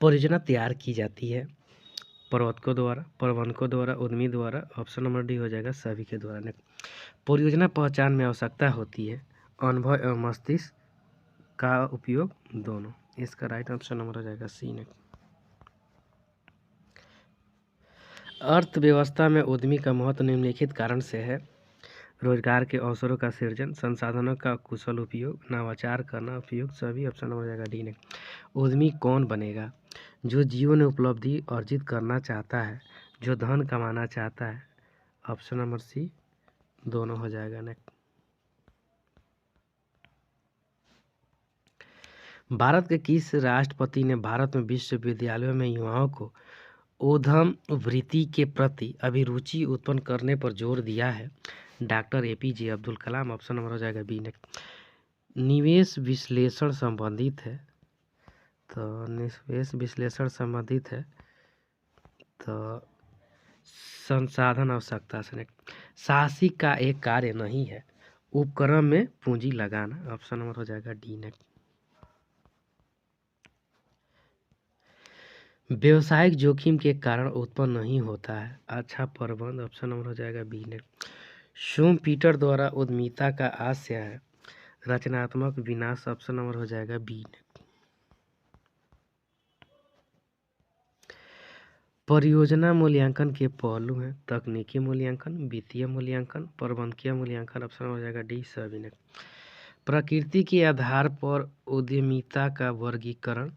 परियोजना तैयार की जाती है प्रवर्तकों द्वारा, प्रबंधकों द्वारा, उद्यमी द्वारा। ऑप्शन नंबर डी हो जाएगा सभी के द्वारा। परियोजना पहचान में आवश्यकता होती है अनुभव एवं मस्तिष्क का उपयोग दोनों। इसका राइट ऑप्शन नंबर हो जाएगा सी। अर्थव्यवस्था में उद्यमी का महत्व निम्नलिखित कारण से है: रोजगार के अवसरों का सृजन, संसाधनों का कुशल उपयोग, नवाचार करना, उपयोग सभी। ऑप्शन नंबर हो जाएगा डी ने। उद्यमी कौन बनेगा? जो जीवन में उपलब्धि अर्जित करना चाहता है, जो धन कमाना चाहता है। ऑप्शन नंबर सी दोनों हो जाएगा ने। भारत के किस राष्ट्रपति ने भारत में विश्वविद्यालयों में युवाओं को उद्यम वृत्ति के प्रति अभिरुचि उत्पन्न करने पर जोर दिया है? Doctor APJ Abdul Kalam. Option number हो जाएगा बी ने। निवेश विश्लेषण संबंधित है, तो निवेश विश्लेषण संबंधित है तो संसाधन आवश्यकता से। साहसिक का एक कार्य नहीं है उपक्रम में पूंजी लगाना। ऑप्शन नंबर हो जाएगा डी ने। व्यवसायिक जोखिम के कारण उत्पन्न नहीं होता है अच्छा प्रबंध। ऑप्शन नंबर हो जाएगा बी ने। शुम्पीटर द्वारा उद्यमिता का आशय है रचनात्मक विनाश। ऑप्शन नंबर हो जाएगा बी ने। परियोजना मूल्यांकन के पहलू हैं तकनीकी मूल्यांकन, वित्तीय मूल्यांकन, प्रबंधकीय मूल्यांकन। ऑप्शन हो जाएगा डी सभी ने। प्रकृति के आधार पर उद्यमिता का वर्गीकरण: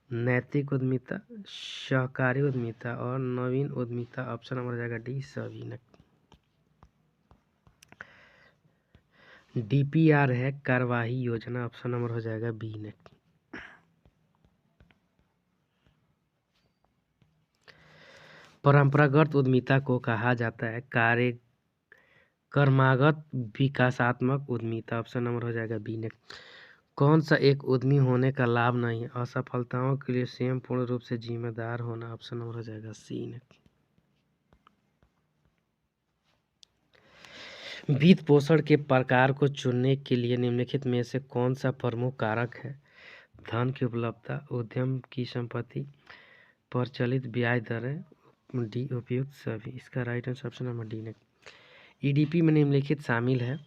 नैतिक उद्यमिता, सहकारी उद्यमिता और नवीन उद्यमिता। ऑप्शन नंबर हो जाएगा डी सभी ने। डीपीआर है कार्यवाही योजना। ऑप्शन नंबर हो जाएगा बी ने। परंपरागत उद्यमिता को कहा जाता है कर्मागत विकासात्मक उद्यमिता। ऑप्शन नंबर हो जाएगा बी ने। कौन सा एक उद्यमी होने का लाभ नहीं है? असफलताओं के लिए स्वयं पूर्ण रूप से जिम्मेदार होना। ऑप्शन नंबर हो जाएगा सी ने। वित्त पोषण के प्रकार को चुनने के लिए निम्नलिखित में से कौन सा प्रमुख कारक है? धन की उपलब्धता, उद्यम की संपत्ति, प्रचलित ब्याज दरें, डी उपयुक्त सभी। इसका right answer option number D ने। ईडीपी में निम्नलिखित शामिल है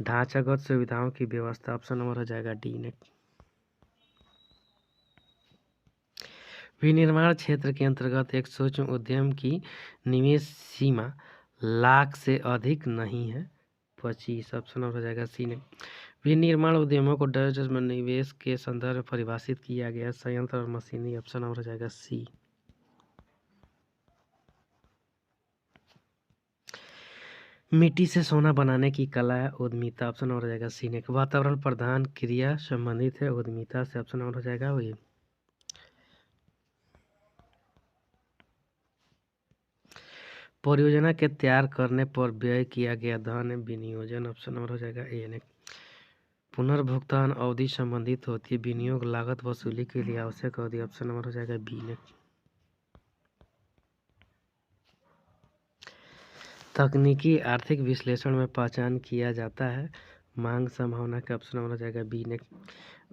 ढांचागत सुविधाओं की व्यवस्था। ऑप्शन नंबर हो जाएगा डी ने। विनिर्माण क्षेत्र के अंतर्गत एक सूक्ष्म उद्यम की निवेश सीमा लाख से अधिक नहीं है 25। ऑप्शन नंबर हो जाएगा सी ने। विनिर्माण उद्यमों को डच में निवेश के संदर्भ में परिभाषित किया गया संयंत्र और मशीनरी। ऑप्शन नंबर हो जाएगा सी। मिट्टी से सोना बनाने की कला है उद्यमिता। ऑप्शन नंबर हो जाएगा सी ने। वातावरण प्रधान क्रिया संबंधित है उद्यमिता से। ऑप्शन नंबर हो जाएगा वही। परियोजना के तैयार करने पर व्यय किया गया धन विनियोजन। ऑप्शन नंबर हो जाएगा ए ने। पुनर्भुगतान अवधि संबंधित होती है विनियोग लागत वसूली के लिए आवश्यक अवधि। ऑप्शन नंबर हो जाएगा बी ने। तकनीकी आर्थिक विश्लेषण में पहचान किया जाता है मांग संभावना का। ऑप्शन नंबर हो जाएगा बी ने।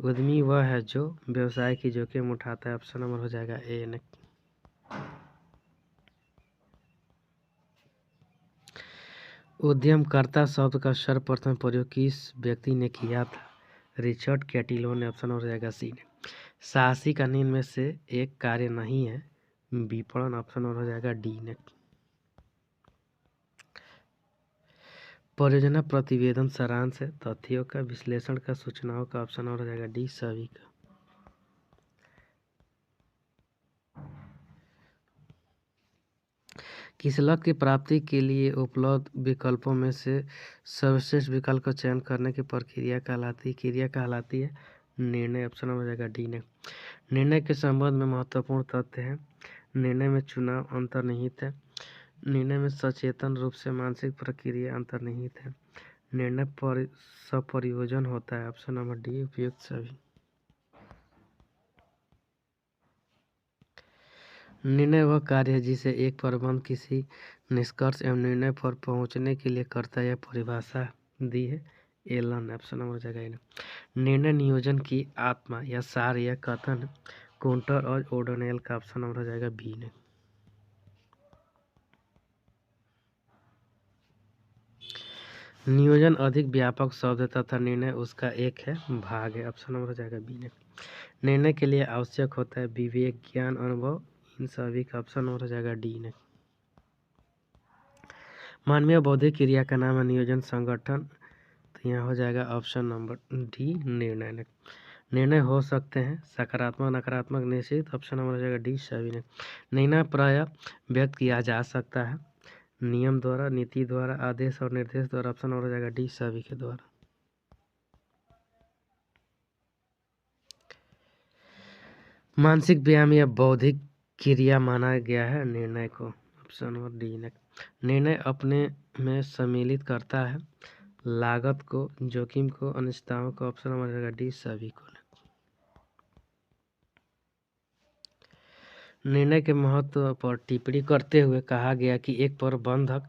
उद्यमी वह है जो व्यवसाय की जोखिम उठाता है। ऑप्शन नंबर हो जाएगा ए ने। उद्यमकर्ता शब्द का सर्वप्रथम प्रयोग किस व्यक्ति ने किया था? रिचर्ड कैटिलो ने। ऑप्शन हो जाएगा सी ने। साहसी का निम्न में से एक कार्य नहीं है विपणन। ऑप्शन हो जाएगा डी ने। परियोजना प्रतिवेदन सारांश है तथ्यों का विश्लेषण का सूचनाओं का। ऑप्शन हो जाएगा डी सभी का। किस लक्ष्य की प्राप्ति के लिए उपलब्ध विकल्पों में से सर्वश्रेष्ठ विकल्प का चयन करने की क्रिया कहलाती है निर्णय। ऑप्शन हो जाएगा डी ने। निर्णय के संबंध में महत्वपूर्ण तथ्य है निर्णय में चुनाव अंतर्निहित है, निर्णय में सचेतन रूप से मानसिक प्रक्रिया अंतर्निहित है, निर्णय पर सप्रयोजन होता है। ऑप्शन नंबर डी उपयुक्त सभी। निर्णय वह कार्य है जिसे एक प्रबंध किसी निष्कर्ष एवं निर्णय पर पहुंचने के लिए करता है। यह परिभाषा दी है एलन। ऑप्शन नंबर हो जाएगा निर्णय नियोजन की आत्मा या सार यह कथन काउंटर और ऑर्डिनल का ऑप्शन नंबर हो जाएगा बी ने। नियोजन अधिक व्यापक शब्द है तथा निर्णय उसका एक है भाग है, ऑप्शन नंबर हो जाएगा बी ने। निर्णय के लिए आवश्यक होता है विवेक, ज्ञान, अनुभव, इन सभी का ऑप्शन नंबर हो जाएगा डी ने। मानवीय बौद्धिक क्रिया का नाम है नियोजन संगठन, तो यहाँ हो जाएगा ऑप्शन नंबर डी निर्णय ने। निर्णय हो सकते हैं सकारात्मक, नकारात्मक, निश्चित, ऑप्शन नंबर हो जाएगा डी सभी ने। निर्णय प्राय व्यक्त किया जा सकता है नियम द्वारा, नीति द्वारा, आदेश और निर्देश द्वारा, ऑप्शन नंबर हो जाएगा डी सभी के द्वारा। मानसिक व्यायाम या बौद्धिक क्रिया माना गया है निर्णय को, ऑप्शन नंबर डी ने। निर्णय अपने में सम्मिलित करता है लागत को, जोखिम को, अनिश्चितताओं को, ऑप्शन नंबर हो जाएगा डी सभी को। निर्णय के महत्व पर टिप्पणी करते हुए कहा गया कि एक प्रबंधक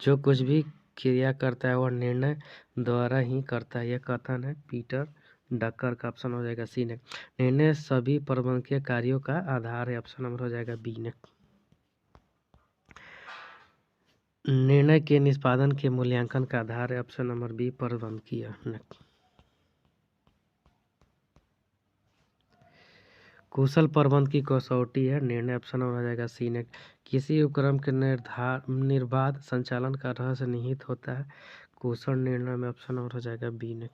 जो कुछ भी क्रिया करता है वह निर्णय द्वारा ही करता है। यह कथन है पीटर डकर का, ऑप्शन हो जाएगा सी ने। निर्णय सभी प्रबंधकीय कार्यों का आधार है, ऑप्शन नंबर हो जाएगा बी ने। निर्णय के निष्पादन के मूल्यांकन का आधार है, ऑप्शन नंबर बी प्रबंधकीय। कुशल प्रबंध की कसौटी है निर्णय, ऑप्शन नंबर हो जाएगा सी ने। किसी उपक्रम के निर्बाध संचालन का रहस्य निहित होता है कुशल निर्णय में, ऑप्शन नंबर हो जाएगा बी ने।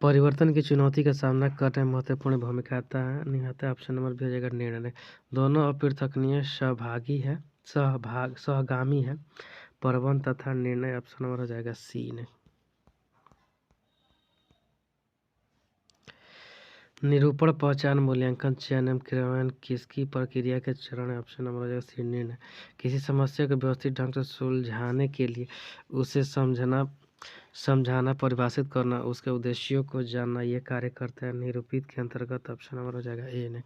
परिवर्तन की चुनौती का सामना करने में महत्वपूर्ण भूमिका निभाता है, ऑप्शन नंबर बी हो जाएगा निर्णय। दोनों अपृथकनीय सहगामी है प्रबंध तथा निर्णय, ऑप्शन नंबर हो जाएगा सी ने। निरूपण, पहचान, मूल्यांकन, चयन एवं क्रियान्वयन किसकी प्रक्रिया के चरण है, ऑप्शन नंबर हो जाएगा सी निर्णय। किसी समस्या को व्यवस्थित ढंग से सुलझाने के लिए उसे समझाना, परिभाषित करना, उसके उद्देश्यों को जानना, ये कार्य करता है निरूपित के अंतर्गत, ऑप्शन नंबर हो जाएगा ए ने।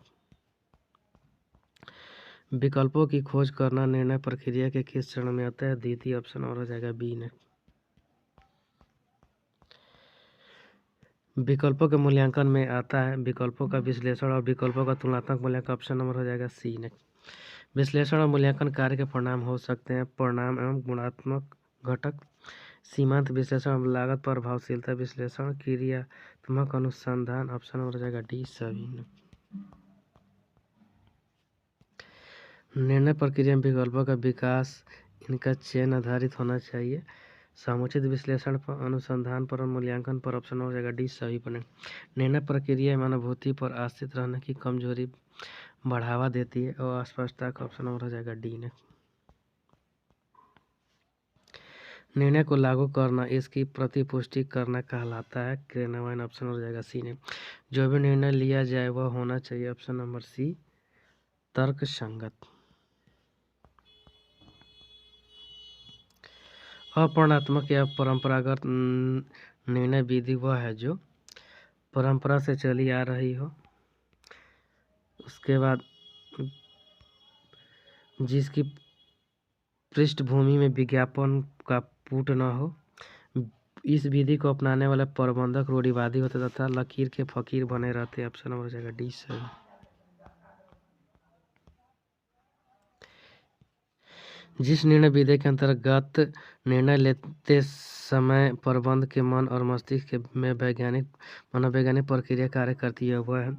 विकल्पों की खोज करना निर्णय प्रक्रिया के किस चरण में आता है, द्वितीय, ऑप्शन नंबर हो जाएगा बी ने। विकल्पों के मूल्यांकन में आता है विकल्पों का विश्लेषण और विकल्पों का तुलनात्मक मूल्यांकन, ऑप्शन नंबर हो जाएगा सी ने। विश्लेषण और मूल्यांकन कार्य के परिणाम हो सकते हैं परिणाम एवं गुणात्मक घटक, सीमांत विश्लेषण, लागत प्रभावशीलता विश्लेषण, क्रियात्मक अनुसंधान, ऑप्शन नंबर हो जाएगा डी सभी ने। निर्णय प्रक्रिया में विकल्पों का विकास, इनका चयन आधारित होना चाहिए समुचित विश्लेषण पर, अनुसंधान पर और मूल्यांकन पर, ऑप्शन हो जाएगा डी सभी पर। निर्णय प्रक्रिया में अनुभूति पर आश्रित रहने की कमजोरी बढ़ावा देती है और अस्पष्टता का, ऑप्शन नंबर हो जाएगा डी ने। निर्णय को लागू करना, इसकी प्रतिपुष्टि करना कहलाता है क्रियान्वयन, ऑप्शन हो जाएगा सी ने। जो भी निर्णय लिया जाए वह होना चाहिए, ऑप्शन नंबर सी तर्कसंगत। अपवर्णात्मक या परंपरागत निर्णय विधि वह है जो परंपरा से चली आ रही हो, उसके बाद जिसकी पृष्ठभूमि में विज्ञापन का पुट न हो। इस विधि को अपनाने वाले प्रबंधक रूढ़िवादी होते तथा लकीर के फकीर बने रहते, ऑप्शन नंबर हो जाएगा डी सही। जिस निर्णय विधि के अंतर्गत निर्णय लेते समय प्रबंध के मन और मस्तिष्क में मनोवैज्ञानिक प्रक्रिया कार्य करती है वह है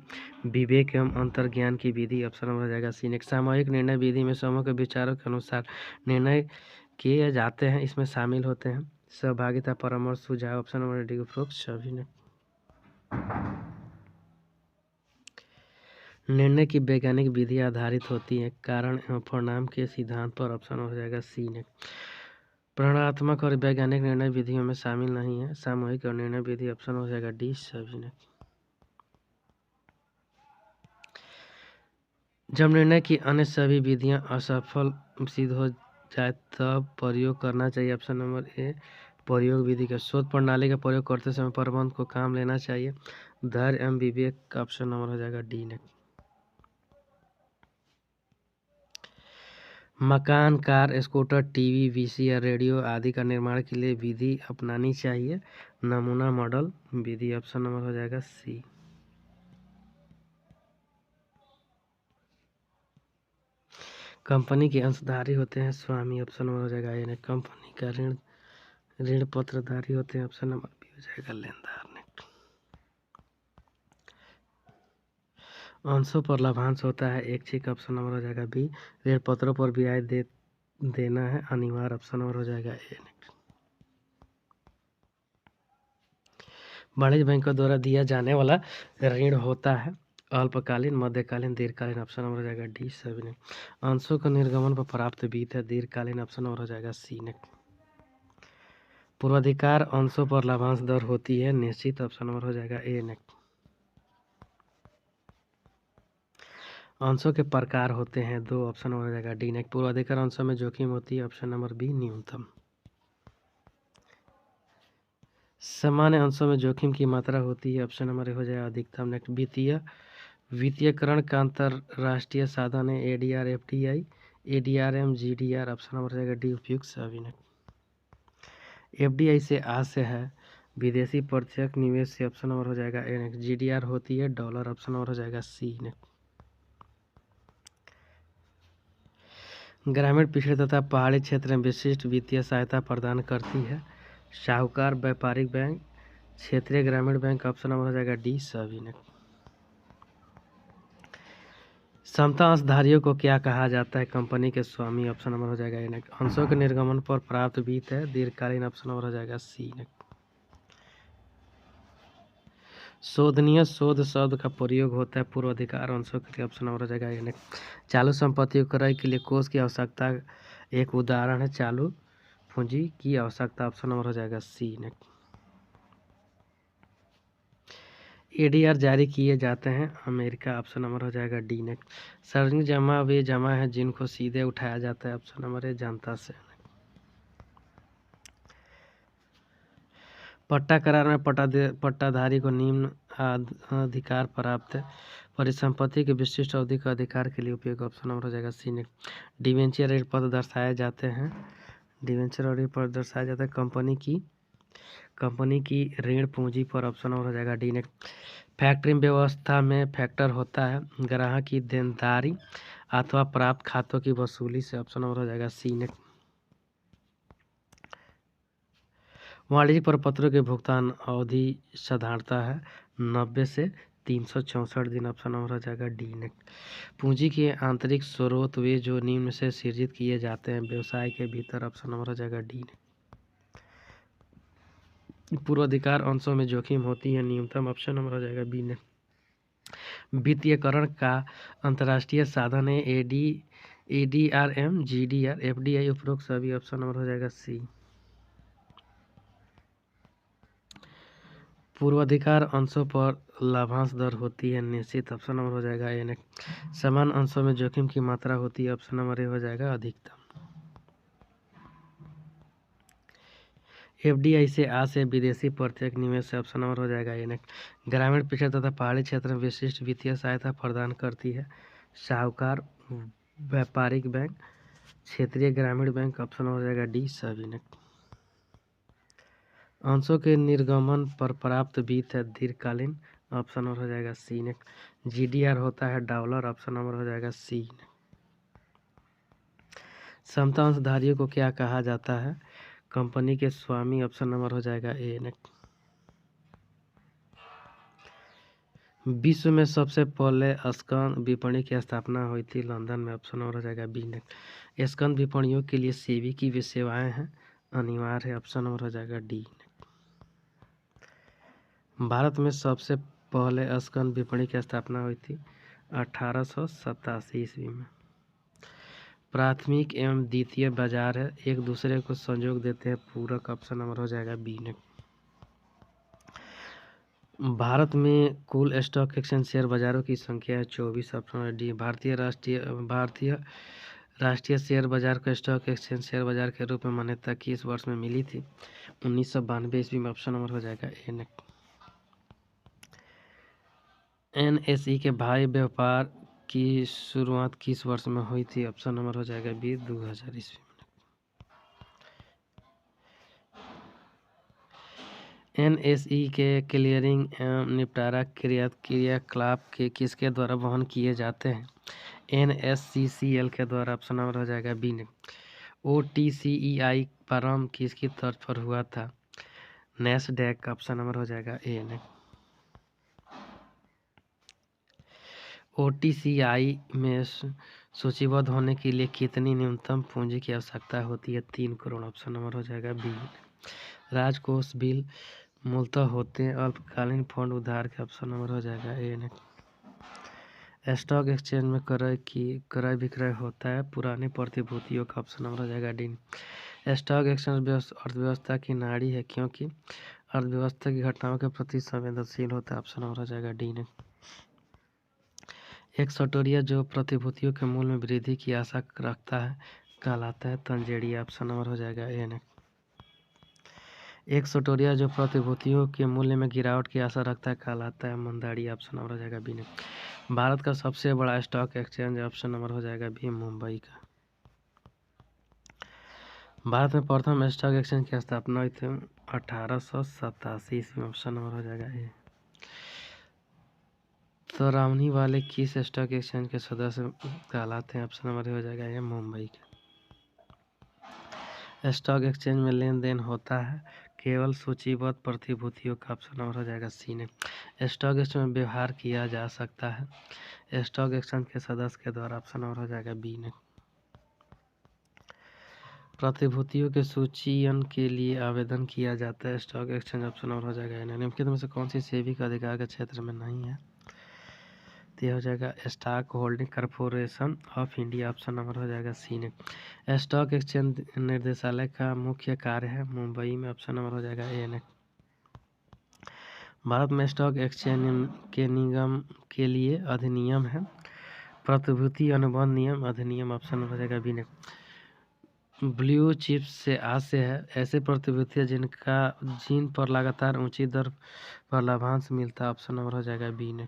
विवेक एवं अंतर्ज्ञान की विधि, ऑप्शन नंबर हो जाएगा सी ने। सामूहिक निर्णय विधि में समूह के विचारों के अनुसार निर्णय किए जाते हैं, इसमें शामिल होते हैं सहभागिता, परामर्श, सुझाव, ऑप्शन नंबर डी उपरोक्त सभी ने। निर्णय की वैज्ञानिक विधि आधारित होती है कारण एवं परिणाम के सिद्धांत पर, ऑप्शन हो जाएगा सी ने। प्रणनात्मक और वैज्ञानिक निर्णय विधियों में शामिल नहीं है सामूहिक और निर्णय विधि, ऑप्शन हो जाएगा डी सभी ने। जब निर्णय की अन्य सभी विधियां असफल सिद्ध हो जाए तब प्रयोग करना चाहिए, ऑप्शन नंबर ए प्रयोग विधि का। शोध प्रणाली का प्रयोग करते समय प्रबंध को काम लेना चाहिए धैर्य एवं विवेक का, ऑप्शन नंबर हो जाएगा डी ने। मकान, car, scooter, TV, VCR, radio आदि का निर्माण के लिए विधि अपनानी चाहिए। नमूना मॉडल विधि ऑप्शन नंबर हो जाएगा सी। कंपनी के अंशधारी होते हैं स्वामी, ऑप्शन नंबर हो जाएगा ए। ने कंपनी का ऋण पत्रधारी होते हैं, ऑप्शन नंबर बी हो जाएगा लेनदार। ने अंशों पर लाभांश होता है ऐच्छिक, ऑप्शन नंबर हो जाएगा बी। ऋण पत्रों पर ब्याज देना है अनिवार्य, ऑप्शन नंबर हो जाएगा ए। वाणिज्य बैंकों द्वारा दिया जाने वाला ऋण होता है अल्पकालीन, मध्यकालीन, दीर्घकालीन, ऑप्शन नंबर हो जाएगा डी सभी। ने अंशों का निर्गमन पर प्राप्त वित्त है दीर्घकालीन, ऑप्शन नंबर हो जाएगा सी। ने पूर्वाधिकार अंशों पर लाभांश दर होती है निश्चित, ऑप्शन नंबर हो जाएगा ए। ने अंशों के प्रकार होते हैं दो, ऑप्शन नंबर हो जाएगा डी। ने पूर्वाधिकार अंशों में जोखिम होती है, ऑप्शन नंबर बी न्यूनतम। सामान्य अंशों में जोखिम की मात्रा होती है, ऑप्शन नंबर हो जाएगा अधिकतम। नेक्स्ट वित्तीयकरण का अंतरराष्ट्रीय साधन है ADR, FDI, ADRM, GDR, option number हो जाएगा डी उपयुक्त सभी। ने एफडीआई से आशय है विदेशी प्रत्यक्ष निवेश से, ऑप्शन नंबर हो जाएगा ए। जीडीआर होती है डॉलर, ऑप्शन नंबर हो जाएगा सी। ने ग्रामीण, पिछड़े तथा पहाड़ी क्षेत्र में विशिष्ट वित्तीय सहायता प्रदान करती है साहूकार, व्यापारिक बैंक, क्षेत्रीय ग्रामीण बैंक, ऑप्शन नंबर हो जाएगा डी सभी। ने समता अंशधारियों को क्या कहा जाता है? कंपनी के स्वामी, ऑप्शन नंबर हो जाएगा ए। अंशों के निर्गमन पर प्राप्त वित्त है दीर्घकालीन, ऑप्शन नंबर हो जाएगा सी। शोधनीय शोध शब्द का प्रयोग होता है पूर्वाधिकार अंशों के लिए, ऑप्शन नंबर हो जाएगा ए। चालू संपत्ति को क्रय के लिए कोष की आवश्यकता एक उदाहरण है चालू पूंजी की आवश्यकता, ऑप्शन नंबर हो जाएगा सी। ने एडीआर जारी किए जाते हैं अमेरिका, ऑप्शन नंबर हो जाएगा डी। ने सार्वजनिक जमा वे जमा है जिनको सीधे उठाया जाता है, ऑप्शन नंबर है जनता से। पट्टा करार में पट्टाधारी को निम्न अधिकार प्राप्त है परिसंपत्ति के विशिष्ट अवधि का अधिकार के लिए उपयोग, ऑप्शन नंबर हो जाएगा सी। ने डिवेंचर ऋण पत्र दर्शाए जाते हैं, डिवेंचर और ऋण पत्र दर्शाया जाता है कंपनी की ऋण पूंजी पर, ऑप्शन नंबर हो जाएगा डी। ने फैक्टरिंग व्यवस्था में फैक्टर होता है ग्राहक की देनदारी अथवा प्राप्त खातों की वसूली से, ऑप्शन नंबर हो जाएगा सी। ने वाणिज्यिक प्रपत्रों के भुगतान अवधि साधारणतः है 90 से 364 दिन, ऑप्शन नंबर हो जाएगा डी। ने पूंजी के आंतरिक स्रोत वे जो निम्न से सृजित किए जाते हैं व्यवसाय के भीतर, ऑप्शन नंबर हो जाएगा डी। ने पूर्वाधिकार अंशों में जोखिम होती है न्यूनतम, ऑप्शन नंबर हो जाएगा बी। ने वित्तीयकरण का अंतर्राष्ट्रीय साधन है एडीआरएम, जीडीआर, एफडीआई, उपरोक्त सभी, ऑप्शन नंबर हो जाएगा सी। पूर्वाधिकार अंशों पर लाभांश दर होती है निश्चित, ऑप्शन नंबर हो जाएगा ए। ने समान अंशों में जोखिम की मात्रा होती है, ऑप्शन नंबर ए हो जाएगा अधिकतम। एफडीआई से आशय विदेशी प्रत्यक्ष निवेश से, ऑप्शन नंबर हो जाएगा ए। ने ग्रामीण, पिछड़े तथा पहाड़ी क्षेत्र में विशिष्ट वित्तीय सहायता प्रदान करती है साहूकार, व्यापारिक बैंक, क्षेत्रीय ग्रामीण बैंक, ऑप्शन नंबर हो जाएगा डी सभी। ने अंशों के निर्गमन पर प्राप्त वित्त है दीर्घकालीन, ऑप्शन नंबर हो जाएगा सी। ने जीडीआर होता है डॉलर, ऑप्शन नंबर हो जाएगा सी। ने समता अंशधारियों को क्या कहा जाता है? कंपनी के स्वामी, ऑप्शन नंबर हो जाएगा ए। ने विश्व में सबसे पहले स्कंद विपणी की स्थापना हुई थी लंदन में, ऑप्शन नंबर हो जाएगा बी। ने स्कंद विपणियों के लिए सेबी की भी सेवाएं हैं अनिवार्य है, ऑप्शन नंबर हो जाएगा डी। भारत में सबसे पहले स्कंद विपणी की स्थापना हुई थी 1887 ईस्वी में। प्राथमिक एवं द्वितीय बाजार है एक दूसरे को संयोग देते हैं पूरक, ऑप्शन नंबर हो जाएगा बी। ने भारत में कुल स्टॉक एक्सचेंज शेयर बाजारों की संख्या है 24, ऑप्शन नंबर डी। भारतीय राष्ट्रीय शेयर बाजार को स्टॉक एक्सचेंज शेयर बाजार के रूप में मान्यता किस वर्ष में मिली थी? 1992 ईस्वी में, ऑप्शन नंबर हो जाएगा ए। ने एनएसई के भारी व्यापार की शुरुआत किस वर्ष में हुई थी? ऑप्शन नंबर हो जाएगा बी 2000 ईस्वी में। एनएसई के क्लियरिंग एवं निपटारा क्रियाकलाप के किसके द्वारा वहन किए जाते हैं? एनएससीसीएल के द्वारा। ऑप्शन नंबर हो जाएगा बी ने। ओटीसीईआई प्रारंभ किसकी तर्ज पर हुआ था? नैस्डैक। ऑप्शन नंबर हो जाएगा ए ने। ओटीसीआई में सूचीबद्ध होने के लिए कितनी न्यूनतम पूंजी की आवश्यकता होती है? 3 करोड़। ऑप्शन नंबर हो जाएगा बी। राजकोष बिल मूलतः होते हैं अल्पकालीन फंड उधार के। ऑप्शन नंबर हो जाएगा ए ने। स्टॉक एक्सचेंज में क्रय विक्रय होता है पुरानी प्रतिभूतियों का। ऑप्शन नंबर हो जाएगा डी। स्टॉक एक्सचेंज अर्थव्यवस्था की नाड़ी है क्योंकि अर्थव्यवस्था की घटनाओं के प्रति संवेदनशील होता है। ऑप्शन नंबर हो जाएगा डी ने। एक सटोरिया जो प्रतिभूतियों के मूल्य में वृद्धि की आशा रखता है कहलाता है तंजेड़िया। ऑप्शन नंबर हो जाएगा ए ने। एक सटोरिया जो प्रतिभूतियों के मूल्य में गिरावट की आशा रखता है कहलाता है मंदाड़िया। ऑप्शन नंबर हो जाएगा बी ने। भारत का सबसे बड़ा स्टॉक एक्सचेंज। ऑप्शन नंबर हो जाएगा बी मुंबई का। भारत में प्रथम स्टॉक एक्सचेंज की स्थापना हुई थी 1887 ईस्वी में। ऑप्शन नंबर हो जाएगा ए। तरावनी वाले किस स्टॉक एक्सचेंज के सदस्य कहलाते हैं? ऑप्शन नंबर हो जाएगा ए मुंबई के। स्टॉक एक्सचेंज में लेन देन होता है केवल सूचीबद्ध प्रतिभूतियों का। ऑप्शन नंबर हो जाएगा सी ने। स्टॉक एक्सचेंज में व्यवहार किया जा सकता है स्टॉक एक्सचेंज के सदस्य के द्वारा। ऑप्शन नंबर हो जाएगा बी ने। प्रतिभूतियों के सूचीयन के लिए आवेदन किया जाता है स्टॉक एक्सचेंज। ऑप्शन नंबर हो जाएगा ए। निम्नलिखित में से कौन सी सेबी का अधिकार के क्षेत्र में नहीं है? तो यह हो जाएगा stock holding corporation of India. Option number हो जाएगा सी ने। स्टॉक एक्सचेंज निर्देशालय का मुख्य कार्य है मुंबई में। ऑप्शन नंबर हो जाएगा ए ने। भारत में स्टॉक एक्सचेंज के निगम के लिए अधिनियम है प्रतिभूति अनुबंध नियम अधिनियम। ऑप्शन नंबर हो जाएगा बी ने। ब्लू चिप्स से आशय है ऐसे प्रतिभूतियां जिन पर लगातार ऊंची दर पर लाभांश मिलता है। ऑप्शन नंबर हो जाएगा बी ने।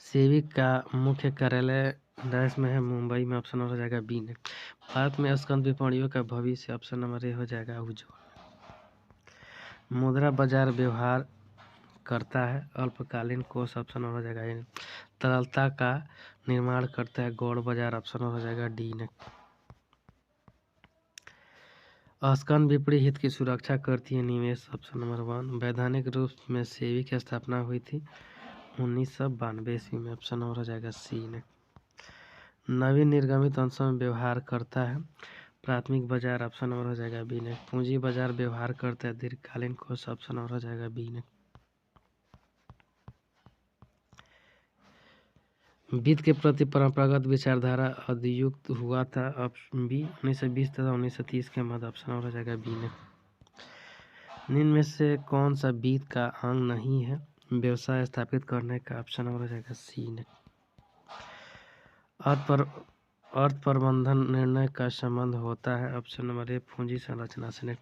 सेबी का मुख्य कार्यालय देश में है मुंबई में। ऑप्शन नंबर हो जाएगा बी ने। भारत में स्कंद विपणियों का भविष्य। ऑप्शन नंबर ए हो जाएगा उज्ज्वल। मुद्रा बाजार व्यवहार करता है अल्पकालीन कोष। ऑप्शन नंबर हो जाएगा ए। तरलता का निर्माण करता है गौड़ बाजार। ऑप्शन नंबर हो जाएगा डी ने। स्कंद विपणी हित की सुरक्षा करती है निवेश। Option number 1। वैधानिक रूप में सेबी की स्थापना हुई थी 1992 ईस्वी में। ऑप्शन नंबर हो जाएगा सी ने। नवीन निर्गमित अंशों में व्यवहार करता है प्राथमिक बाजार। ऑप्शन नंबर हो जाएगा बी ने। पूंजी बाजार व्यवहार करता है दीर्घकालीन कोष। ऑप्शन नंबर हो जाएगा बी ने। वित्त के प्रति परंपरागत विचारधारा अद्युक्त हुआ था। ऑप्शन बी 1920 तथा 1930 के मध्य। ऑप्शन नंबर हो जाएगा बी ने। निम्न में से कौन सा वित्त का अंग नहीं है व्यवसाय स्थापित करने का? ऑप्शन नंबर हो जाएगा सी ने। अर्थ प्रबंधन निर्णय का संबंध होता है। ऑप्शन नंबर ए पूंजी संरचना से।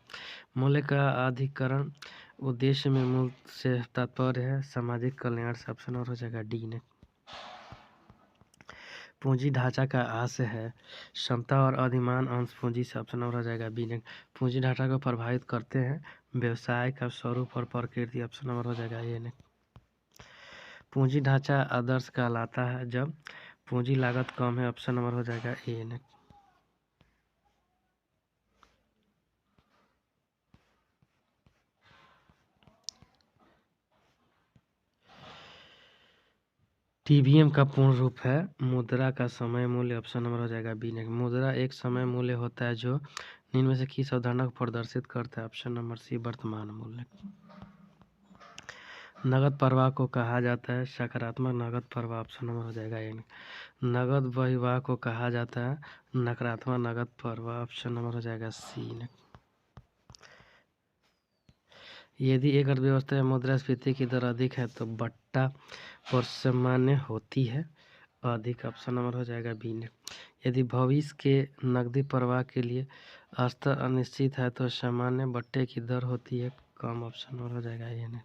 मूल्य का अधिकरण उद्देश्य में मूल्य से तात्पर्य है सामाजिक कल्याण से। ऑप्शन नंबर हो जाएगा डी ने। पूंजी ढांचा का आशय है क्षमता और अधिमान अंश पूंजी से। ऑप्शन नंबर हो जाएगा बी ने। पूंजी ढांचा को प्रभावित करते हैं व्यवसाय का स्वरूप और प्रकृति। ऑप्शन नंबर हो जाएगा ए ने। पूंजी ढांचा आदर्श कहलाता है जब पूंजी लागत कम है। ऑप्शन नंबर हो जाएगा ए ने। टीवीएम का पूर्ण रूप है मुद्रा का समय मूल्य। ऑप्शन नंबर हो जाएगा बी ने। मुद्रा एक समय मूल्य होता है जो निम्न में से किस अवधारणा को प्रदर्शित करता है? ऑप्शन नंबर सी वर्तमान मूल्य। नगद प्रवाह को कहा जाता है सकारात्मक नगद प्रवाह। ऑप्शन नंबर हो जाएगा ए ने। नगद बहिर्वाह को कहा जाता है नकारात्मक नगद प्रवाह। ऑप्शन नंबर हो जाएगा सी ने। यदि एक अर्थव्यवस्था में मुद्रास्फीति की दर अधिक है तो बट्टा सामान्य होती है अधिक। ऑप्शन नंबर हो जाएगा बी ने। यदि भविष्य के नकदी प्रवाह के लिए स्तर अनिश्चित है तो सामान्य बट्टे की दर होती है कम। ऑप्शन नंबर हो जाएगा ए ने।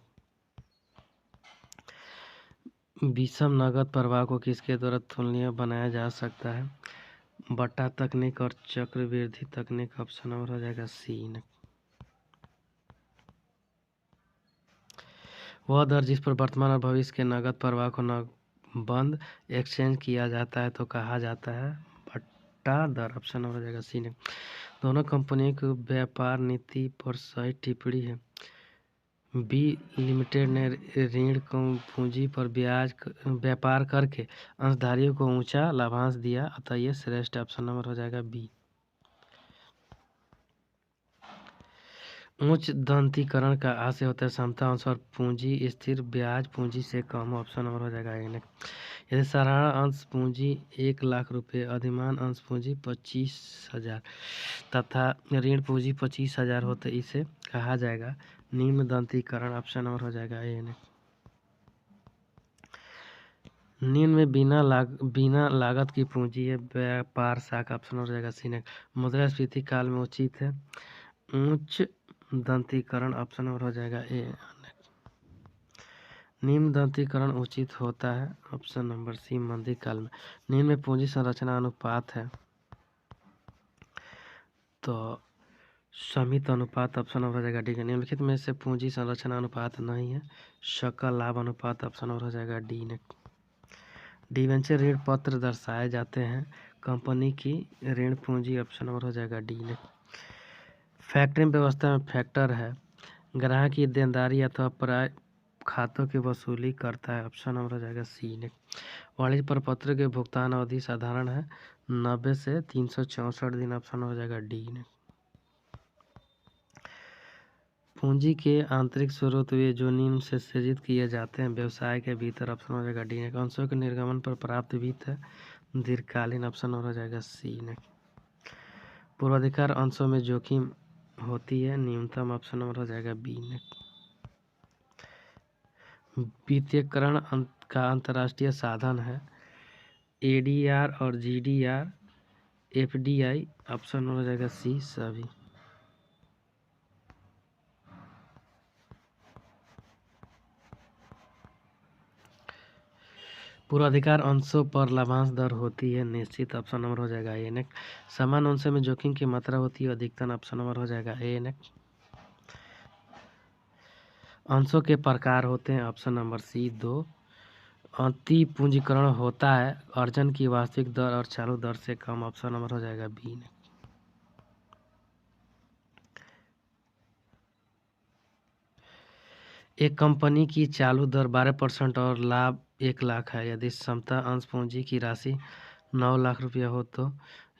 विषम नकद प्रवाह को किसके द्वारा तुलनीय बनाया जा सकता है? बट्टा तकनीक और चक्रवृद्धि तकनीक। ऑप्शन नंबर हो जाएगा सी। वह दर जिस पर वर्तमान और भविष्य के नकद प्रवाह को बंद एक्सचेंज किया जाता है तो कहा जाता है बट्टा दर। ऑप्शन नंबर हो जाएगा सी। दोनों कंपनियों की व्यापार नीति पर सही टिप्पणी है। बी लिमिटेड ने ऋण पूंजी पर ब्याज व्यापार करके अंशधारियों को ऊंचा लाभांश दिया, अतः ये श्रेष्ठ। ऑप्शन नंबर हो जाएगा बी। उच्च दंतीकरण का आशय होता है समता अंश और पूंजी स्थिर ब्याज पूंजी से कम। ऑप्शन नंबर हो जाएगा ए। यदि साधारण अंश पूंजी 1,00,000 रुपये, अधिमान अंश पूंजी 25,000 तथा ऋण पूंजी 25,000 हो तो इसे कहा जाएगा निम्न दंतीकरण। ऑप्शन नंबर हो जाएगा ए। निम्न में बिना लागत की पूंजी है व्यापार शाखा। ऑप्शन हो जाएगा सी। मुद्रास्फीति काल में उचित है उच्च दंतीकरण। ऑप्शन नंबर हो जाएगा ए। निम्न दंतीकरण उचित होता है। ऑप्शन नंबर सी मंदी काल में। निम्न में पूंजी संरचना अनुपात है तो समित अनुपात। ऑप्शन नंबर हो जाएगा डी। निम्नलिखित में से पूंजी संरचना अनुपात नहीं है सकल लाभ अनुपात। ऑप्शन नंबर हो जाएगा डी। डिबेंचर ऋण पत्र दर्शाए जाते हैं कंपनी की ऋण पूंजी। ऑप्शन नंबर हो जाएगा डी। फैक्टरिंग व्यवस्था में फैक्टर है ग्राहक की देनदारी अथवा प्राप्य खातों की वसूली करता है। ऑप्शन नंबर हो जाएगा सी। वाणिज्य प्रपत्र के भुगतान अवधि साधारण है 90 से 364 दिन। ऑप्शन हो जाएगा डी। पूंजी के आंतरिक स्रोत वे जो निम्न से सृजित किए जाते हैं व्यवसाय के भीतर। ऑप्शन हो जाएगा डी। अंशों के निर्गमन पर प्राप्त वित्त है दीर्घकालीन। ऑप्शन हो जाएगा सी। पूर्वाधिकार अंशों में जोखिम होती है न्यूनतम। ऑप्शन नंबर हो जाएगा बी। वित्तीयकरण का अंतर्राष्ट्रीय साधन है एडीआर और जीडीआर एफडीआई। ऑप्शन हो जाएगा सी सभी। पूर्वाधिकार अंशों पर लाभांश दर होती है निश्चित। ऑप्शन नंबर हो जाएगा ए। समान अंशों में जोखिम की मात्रा होती है अधिकतम। ऑप्शन नंबर हो जाएगा ए। अंशों के प्रकार होते हैं। Option number C 2। अति पूंजीकरण होता है अर्जन की वास्तविक दर और चालू दर से कम। ऑप्शन नंबर हो जाएगा बी। एक कंपनी की चालू दर 12% और लाभ 1,00,000 है। यदि समता अंश पूंजी की राशि 9,00,000 रुपया हो तो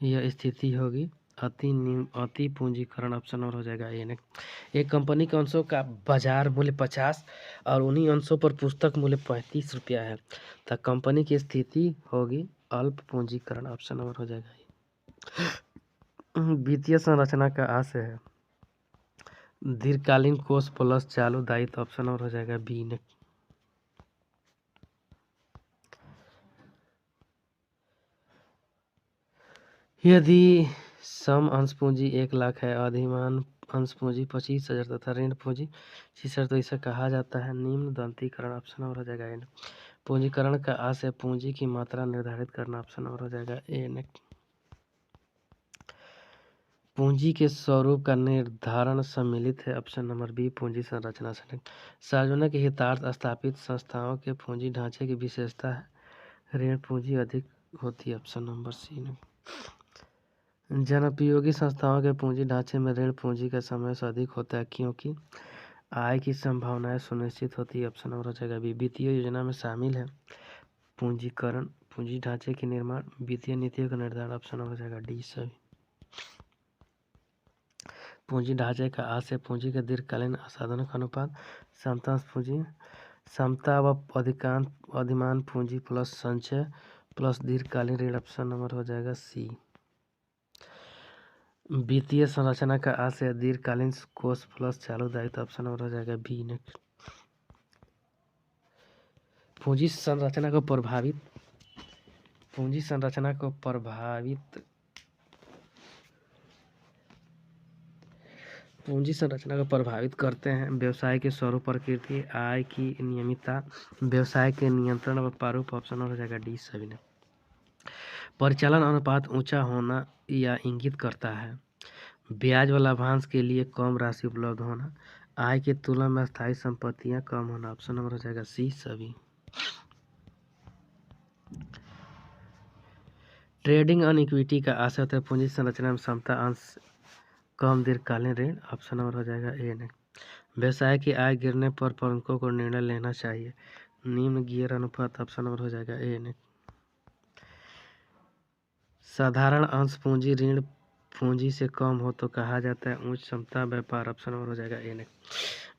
यह स्थिति होगी अति पूंजीकरण। ऑप्शन नंबर हो जाएगा ए। एक कंपनी के अंशों का बाजार मूल्य 50 और उन्हीं अंशों पर पुस्तक मूल्य 35 रुपया है तो कंपनी की स्थिति होगी अल्प पूंजीकरण। ऑप्शन नंबर हो जाएगा ए। वित्तीय संरचना का आशय है दीर्घकालीन कोष प्लस चालू दायित्व। ऑप्शन नंबर हो जाएगा बी। यदि सम अंश पूंजी 1,00,000 है अधिमान अंश पूंजी 25,000 तथा ऋण पूंजी 66 तो इसे कहा जाता है निम्न दंतीकरण। ऑप्शन नंबर हो जाएगा ए। पूंजीकरण का आशय पूंजी की मात्रा निर्धारित करना। ऑप्शन नंबर हो जाएगा ए। पूंजी के स्वरूप का निर्धारण सम्मिलित है। ऑप्शन नंबर बी पूंजी संरचना से। सार्वजनिक हितार्थ स्थापित संस्थाओं के पूंजी ढांचे की विशेषता है ऋण पूंजी अधिक होती है। Option number C. जनोपयोगी संस्थाओं के पूंजी ढांचे में ऋण पूंजी का समावेश अधिक होता है क्योंकि आय की संभावनाएं सुनिश्चित होती है। ऑप्शन नंबर हो जाएगा बी। वित्तीय योजना में शामिल है पूंजीकरण पूंजी ढांचे के निर्माण वित्तीय नीतियों का निर्धारण। ऑप्शन नंबर हो जाएगा डी सभी। पूंजी ढांचे का आशय पूंजी के दीर्घकालीन साधनों का अनुपात समता व अधिमान पूंजी प्लस संचय प्लस दीर्घकालीन ऋण। ऑप्शन नंबर हो जाएगा सी। वित्तीय संरचना का आशय दीर्घकालीन कोष प्लस चालू दायित्व। ऑप्शन नंबर हो जाएगा बी। पूंजी संरचना को पूंजी संरचना को प्रभावित करते हैं व्यवसाय के स्वरूप, प्रकृति, आय की नियमितता, व्यवसाय के नियंत्रण व प्रारूप। ऑप्शन हो जाएगा डी सभी ने। परिचालन अनुपात ऊंचा होना या इंगित करता है ब्याज व लाभांश के लिए कम राशि उपलब्ध होना, आय की तुलना में अस्थायी संपत्तियां कम होना। ऑप्शन नंबर हो जाएगा सी सभी। ट्रेडिंग ऑन इक्विटी का आशय होता है पूंजी संरचना में क्षमता, अंश, कम दीर्घकालीन ऋण। ऑप्शन नंबर हो जाएगा ए ने। व्यवसाय की आय गिरने पर प्रबंधकों को निर्णय लेना चाहिए, निम्न गियर अनुपात। ऑप्शन नंबर हो जाएगा ए ने। साधारण अंश पूंजी ऋण पूंजी से कम हो तो कहा जाता है उच्च क्षमता व्यापार। ऑप्शन नंबर हो जाएगा ए ने।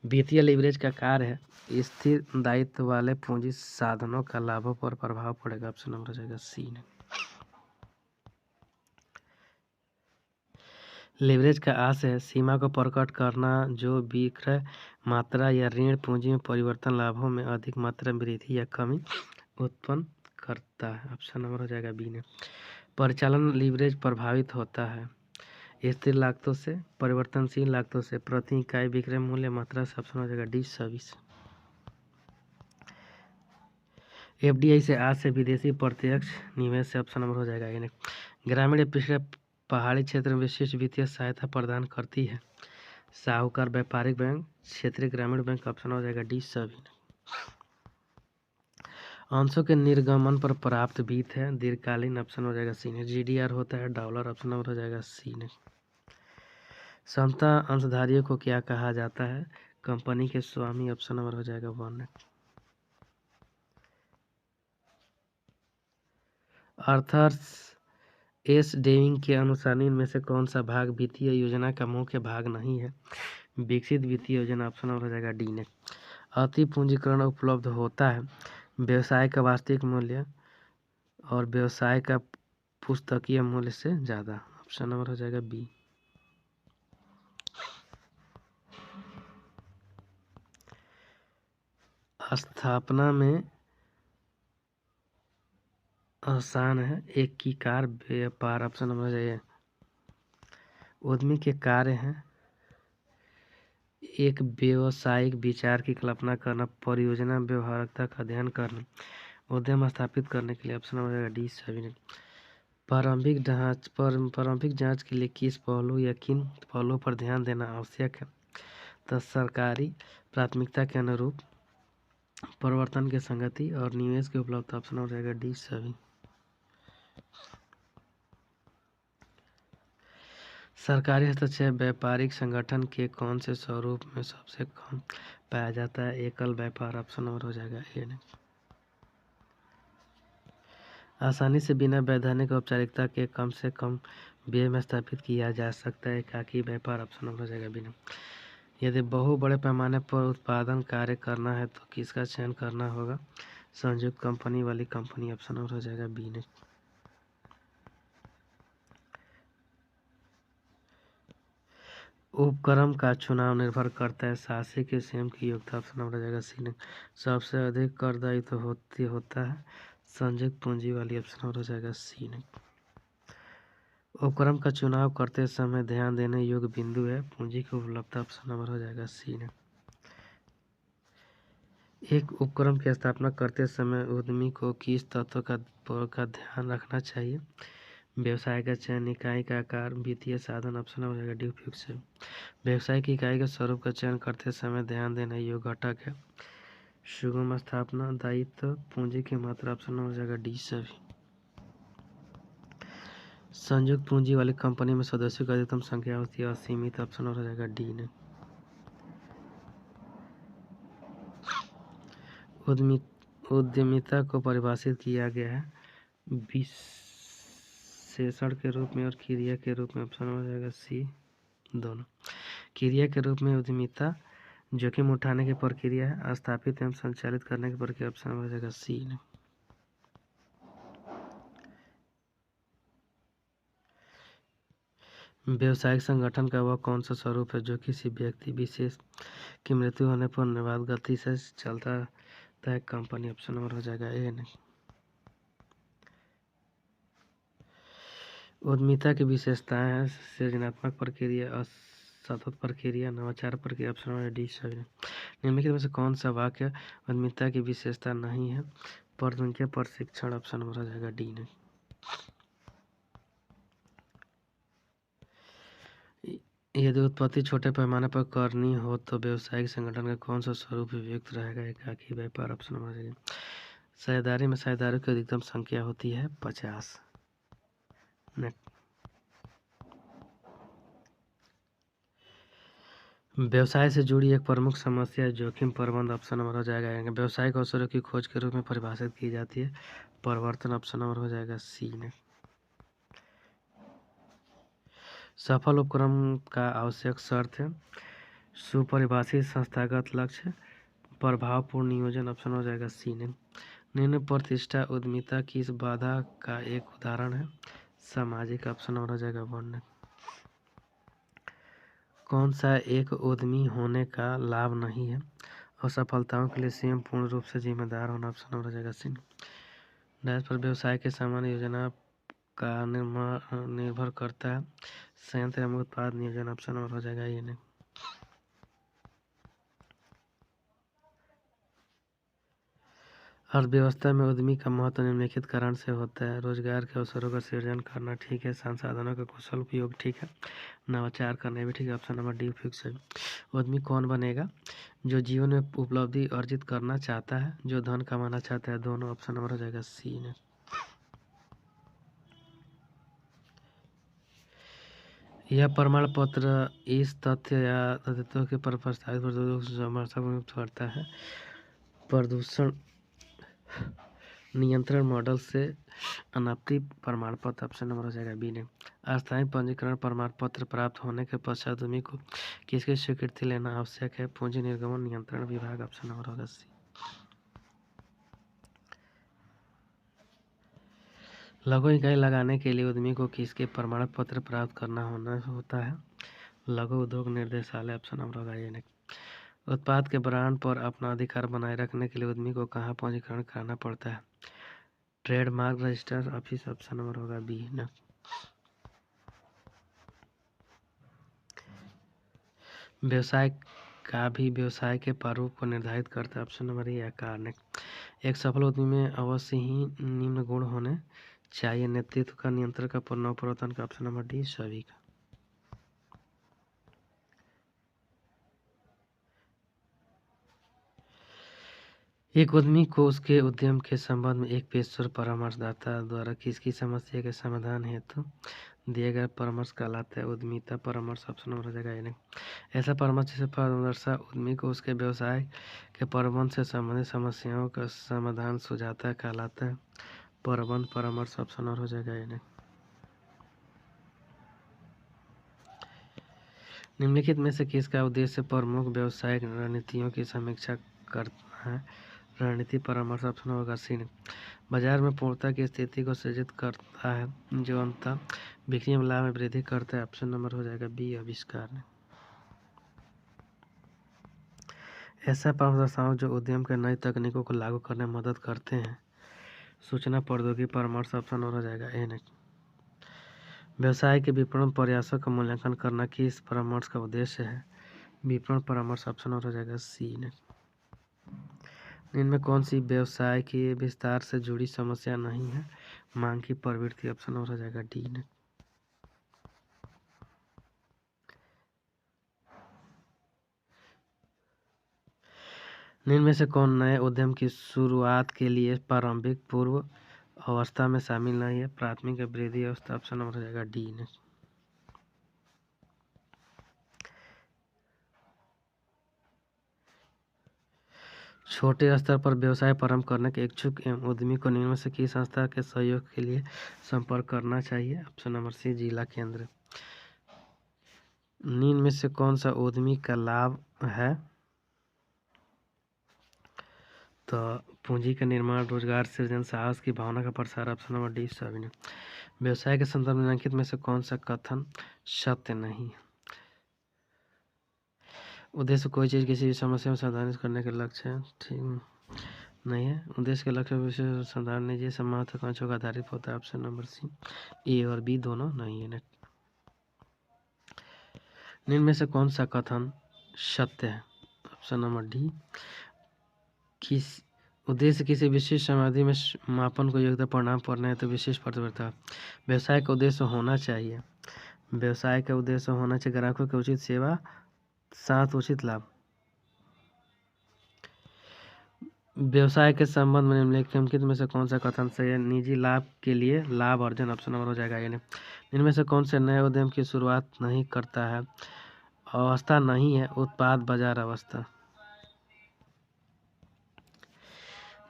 वित्तीय लीवरेज का कार्य है स्थिर दायित्व वाले पूंजी साधनों का लाभों पर प्रभाव पड़ेगा। ऑप्शन नंबर हो जाएगा सी ने। लीवरेज का आशय है सीमा को प्रकट करना जो विक्रय मात्रा या ऋण पूंजी में परिवर्तन लाभों में अधिक मात्रा में वृद्धि या कमी उत्पन्न करता है। ऑप्शन नंबर हो जाएगा बी ने। परिचालन लीवरेज प्रभावित होता है स्थिर लागतों से, परिवर्तनशील लागतों से, प्रति इकाई विक्रय मूल्य मात्रा से। ऑप्शन हो जाएगा डी सभी से। एफडीआई से आज से विदेशी प्रत्यक्ष निवेश से। ऑप्शन नंबर हो जाएगा ए ने। ग्रामीण या पिछड़े पहाड़ी क्षेत्र में विशिष्ट वित्तीय सहायता प्रदान करती है साहूकार व्यापारिक बैंक, क्षेत्रीय ग्रामीण बैंक। ऑप्शन हो जाएगा डी सभी। अंशों के निर्गमन पर प्राप्त वित्त है दीर्घकालीन। ऑप्शन हो जाएगा सी ने। जीडीआर होता है डॉलर। ऑप्शन नंबर हो जाएगा सी ने। समता अंशधारियों को क्या कहा जाता है कंपनी के स्वामी। ऑप्शन नंबर हो जाएगा वन ने। आर्थर एस डेविंग के अनुसार इनमें से कौन सा भाग वित्तीय योजना का मुख्य भाग नहीं है विकसित वित्तीय योजना। ऑप्शन नंबर हो जाएगा डी ने। अति पूंजीकरण उपलब्ध होता है व्यवसाय का वास्तविक मूल्य और व्यवसाय का पुस्तकीय मूल्य से ज़्यादा। ऑप्शन नंबर हो जाएगा बी। स्थापना में आसान है एक की कार व्यापार। ऑप्शन नंबर हो जाएगा। उद्यमी के कार्य हैं एक व्यावसायिक विचार की कल्पना करना, परियोजना व्यवहार्यता का अध्ययन करना, उद्यम स्थापित करने के लिए। ऑप्शन नंबर हो जाएगा डी सभी ने। प्रारंभिक जांच के लिए किस पहलू या किन पहलुओं पर ध्यान देना आवश्यक है तो सरकारी प्राथमिकता के अनुरूप परिवर्तन की संगति और निवेश की उपलब्धता। ऑप्शन हो जाएगा डी सभी। सरकारी हस्तक्षेप व्यापारिक संगठन के कौन से स्वरूप में सबसे कम पाया जाता है एकल व्यापार। ऑप्शन नंबर हो जाएगा ए ने। आसानी से बिना वैधानिक औपचारिकता के कम से कम व्यय में स्थापित किया जा सकता है एकाकी व्यापार। ऑप्शन नंबर हो जाएगा बी ने। यदि बहु बड़े पैमाने पर उत्पादन कार्य करना है तो किसका चयन करना होगा संयुक्त कंपनी वाली कंपनी। ऑप्शन नंबर हो जाएगा बी ने। उपक्रम का चुनाव निर्भर करता है शासी के स्वयं की योग्यता। ऑप्शन नंबर हो जाएगा सी ने। सबसे अधिक करदायित्व तो होता है संयुक्त पूंजी वाली। ऑप्शन नंबर हो जाएगा सी ने। उपक्रम का चुनाव करते समय ध्यान देने योग्य बिंदु है पूंजी की उपलब्धता। ऑप्शन नंबर हो जाएगा सी ने। एक उपक्रम की स्थापना करते समय उद्यमी को किस तत्व का ध्यान रखना चाहिए व्यवसाय का चयन, इकाई का आकार, वित्तीय साधन। ऑप्शन हो जाएगा डी उपयुक्त से। व्यवसाय की इकाई के स्वरूप का चयन करते समय ध्यान देने योग्य घटक है सुगम स्थापना, दायित्व, पूंजी की मात्रा। ऑप्शन हो जाएगा डी सभी। संयुक्त पूंजी वाली कंपनी में सदस्यों की अधिकतम संख्या होती है असीमित। ऑप्शन हो जाएगा डी ने। उद्यमिता को परिभाषित किया गया है विशेषण के रूप में और क्रिया के रूप में। ऑप्शन हो जाएगा सी दोनों। क्रिया के रूप में उद्यमिता जोखिम उठाने की प्रक्रिया है स्थापित एवं संचालित करने की प्रक्रिया। ऑप्शन हो जाएगा सी ने। व्यवसायिक संगठन का वह कौन सा स्वरूप है जो किसी व्यक्ति विशेष की मृत्यु होने पर निर्बाध गति से चलता है कंपनी। ऑप्शन नंबर हो जाएगा ए ने। उद्यमिता की विशेषताएं हैं सृजनात्मक प्रक्रिया, सतत प्रक्रिया, नवाचार प्रक्रिया, ऑप्शन नंबर डी सभी। निम्नलिखित में से कौन सा वाक्य उद्यमिता की विशेषता नहीं है? प्रौद्योगिकी प्रशिक्षण, ऑप्शन नंबर हो जाएगा डी ने। यदि उत्पत्ति छोटे पैमाने पर करनी हो तो व्यवसायिक संगठन का कौन सा स्वरूप उपयुक्त रहेगा? एकाकी व्यापार, ऑप्शन नंबर डी। साझेदारी में साझेदारों की अधिकतम संख्या होती है 50। व्यवसाय से जुड़ी एक प्रमुख समस्या जोखिम प्रबंधन, ऑप्शन नंबर हो जाएगा। व्यवसायिक अवसरों की खोज के रूप में परिभाषित की जाती है परिवर्तन, ऑप्शन नंबर हो जाएगा सी ने। सफल उपक्रम का आवश्यक शर्त है सुपरिभाषित संस्थागत लक्ष्य, प्रभावपूर्ण नियोजन, ऑप्शन हो जाएगा सी ने। निम्न प्रतिष्ठा उद्यमिता की इस बाधा का एक उदाहरण है सामाजिक, ऑप्शन नंबर हो जाएगा वन ने। कौन सा एक उद्यमी होने का लाभ नहीं है? असफलताओं के लिए स्वयं पूर्ण रूप से जिम्मेदार होना, ऑप्शन नंबर हो जाएगा सी। डैश पर व्यवसाय के सामान्य योजना का निर्भर करता है संयंत्र एवं उत्पाद नियोजन, ऑप्शन नंबर हो जाएगा ये नहीं। अर्थव्यवस्था में उद्यमी का महत्व निम्नलिखित कारण से होता है। रोजगार के अवसरों का सृजन करना ठीक है, संसाधनों का कुशल उपयोग ठीक है, नवाचार करना भी ठीक है, ऑप्शन नंबर डी फिक्स है। उद्यमी कौन बनेगा? जो जीवन में उपलब्धि अर्जित करना चाहता है, जो धन कमाना चाहता है, दोनों, ऑप्शन नंबर हो जाएगा सी ने। यह प्रमाण पत्र इस तथ्य या तथ्यों के पर प्रस्तावित समर्थक करता है प्रदूषण नियंत्रण मॉडल से अनापत्ति प्रमाण पत्र, ऑप्शन नंबर हो जाएगा बी ने। अस्थायी पंजीकरण प्रमाण पत्र प्राप्त होने के पश्चात उद्यमी को किसकी स्वीकृति लेना आवश्यक है? पूंजी निर्गमन नियंत्रण विभाग, ऑप्शन नंबर होगा सी। लघु इकाई लगाने के लिए उद्यमी को किसके प्रमाण पत्र प्राप्त करना होता है? लघु उद्योग निर्देशालय, ऑप्शन नंबर होगा ये। उत्पाद के ब्रांड पर अपना अधिकार बनाए रखने के लिए उद्यमी को कहाँ पंजीकरण कराना पड़ता है? Trademark register office, option number होगा बी न। व्यवसाय का भी व्यवसाय के प्रारूप को निर्धारित करता है, ऑप्शन नंबर ए कारण। एक सफल उद्यमी में अवश्य ही निम्न गुण होने चाहिए: नेतृत्व का, नियंत्रण का, नवप्रवर्तन का, ऑप्शन नंबर डी सभी का। एक उद्यमी को उसके उद्यम के संबंध में एक पेशेवर परामर्शदाता द्वारा किसकी समस्या के समाधान हेतु दिए गए परामर्श कहलाता है उद्यमिता परामर्श, ऑप्शन नंबर हो जाएगा यानी। ऐसा परामर्श जिसे परामर्शदाता उद्यमी को उसके व्यवसाय के प्रबंधन से संबंधित समस्याओं का समाधान सुझाता कहलाता है प्रबंध परामर्श, ऑप्शन नंबर हो जाएगा यानी। निम्नलिखित में से किसका उद्देश्य प्रमुख व्यवसायिक रणनीतियों की समीक्षा करना है? रणनीति परामर्श, ऑप्शन होगा सी। बाजार में पूर्णता की स्थिति को सृजित करता है जो अंततः बिक्री में लाभ में वृद्धि करता है, ऑप्शन नंबर हो जाएगा बी आविष्कार। ऐसा परामर्शदाता जो उद्यम के नई तकनीकों को लागू करने में मदद करते हैं सूचना प्रौद्योगिकी परामर्श, ऑप्शन नंबर हो जाएगा ए ने। व्यवसाय के विपणन प्रयासों का मूल्यांकन करना किस परामर्श का उद्देश्य है? विपणन परामर्श, ऑप्शन नंबर हो जाएगा सी ने। इनमें कौन सी व्यवसाय के विस्तार से जुड़ी समस्या नहीं है? मांग की प्रवृत्ति, ऑप्शन नंबर हो जाएगा डी ने। निम्न में से कौन नए उद्यम की शुरुआत के लिए प्रारंभिक पूर्व अवस्था में शामिल नहीं है? प्राथमिक वृद्धि अवस्था, ऑप्शन नंबर हो जाएगा डी ने। छोटे स्तर पर व्यवसाय प्रारंभ करने के इच्छुक एवं उद्यमी को निम्न में से किस संस्था के सहयोग के लिए संपर्क करना चाहिए? ऑप्शन नंबर सी जिला केंद्र। निम्न में से कौन सा उद्यमी का लाभ है? तो पूंजी का निर्माण, रोजगार सृजन, साहस की भावना का प्रसार, ऑप्शन नंबर डी सभी ने। व्यवसाय के संदर्भ में निम्नलिखित में से कौन सा कथन सत्य नहीं है? उद्देश्य कोई चीज़ किसी भी समस्या में समाधान करने के लक्ष्य है, ठीक नहीं है। उद्देश्य के लक्ष्य विशेष समाधान नहीं जैसे महत्वाकांक्षों का आधारित होता है, ऑप्शन नंबर सी। ए और बी दोनों नहीं है। निम्न में से कौन सा कथन सत्य है? Option number D. किस उद्देश्य किसी विशेष समाधि में मापन को योग्यता परिणाम पढ़ना है तो विशेष प्रतिबद्धता। व्यवसाय का उद्देश्य होना चाहिए, व्यवसाय का उद्देश्य होना चाहिए ग्राहकों की उचित सेवा साथ उचित लाभ। व्यवसाय के संबंध में निम्नलिखित में से कौन सा कथन सही है? निजी लाभ के लिए लाभ अर्जन, ऑप्शन नंबर हो जाएगा ये। इनमें से कौन से नए उद्यम की शुरुआत नहीं करता है? अवस्था नहीं है उत्पाद बाजार अवस्था।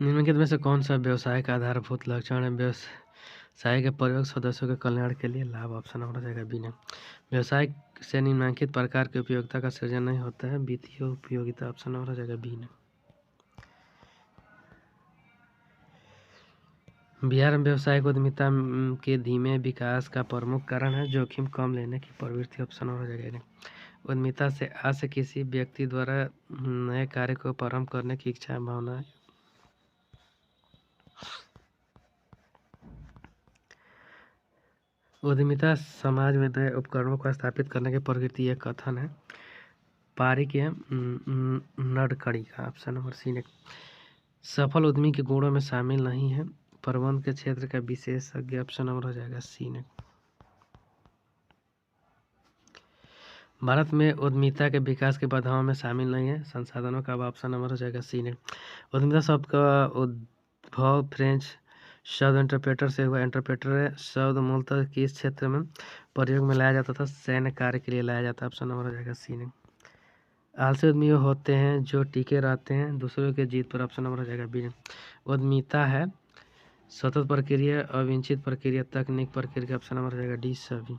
निम्नलिखित में से कौन सा व्यवसाय का आधारभूत लक्षण है? व्यवसाय के प्रयोग सदस्यों के कल्याण के लिए लाभ, ऑप्शन नंबर हो जाएगा बी ने। व्यवसाय से निम्नलिखित प्रकार की उपयोगिता का सृजन नहीं होता है, वित्तीय उपयोगिता, ऑप्शन नंबर हो जाएगा बी ने। बिहार में व्यावसायिक उद्यमिता के धीमे विकास का प्रमुख कारण है जोखिम कम लेने की प्रवृत्ति, ऑप्शन हो जाएगा। उद्यमिता से आज से किसी व्यक्ति द्वारा नए कार्य को प्रारंभ करने की इच्छा भावना। उद्यमिता समाज में नए उपकरणों को स्थापित करने की प्रवृत्ति एक कथन है। पारी के नडकड़ी का, ऑप्शन नंबर सी ने। सफल उद्यमी के गुणों में शामिल नहीं है प्रबंध के क्षेत्र का विशेषज्ञ, ऑप्शन नंबर हो जाएगा सी ने। भारत में उद्यमिता के विकास के बाधाओं में शामिल नहीं है संसाधनों का, ऑप्शन नंबर हो जाएगा सी ने। उद्यमिता शब्द का उद्भव फ्रेंच शब्द इंटरप्रेटर से हुआ। इंटरप्रेटर शब्द मूलतः किस क्षेत्र में प्रयोग में लाया जाता था? सैन्य कार्य के लिए लाया जाता है, ऑप्शन नंबर हो जाएगा सी ने। आलसी उद्यमी होते हैं जो टिके रहते हैं दूसरों के जीत पर, ऑप्शन नंबर हो जाएगा बी ने। उद्यमिता है सतत प्रक्रिया, अविच्छिन्न प्रक्रिया, तकनीक प्रक्रिया, ऑप्शन नंबर हो जाएगा डी सभी।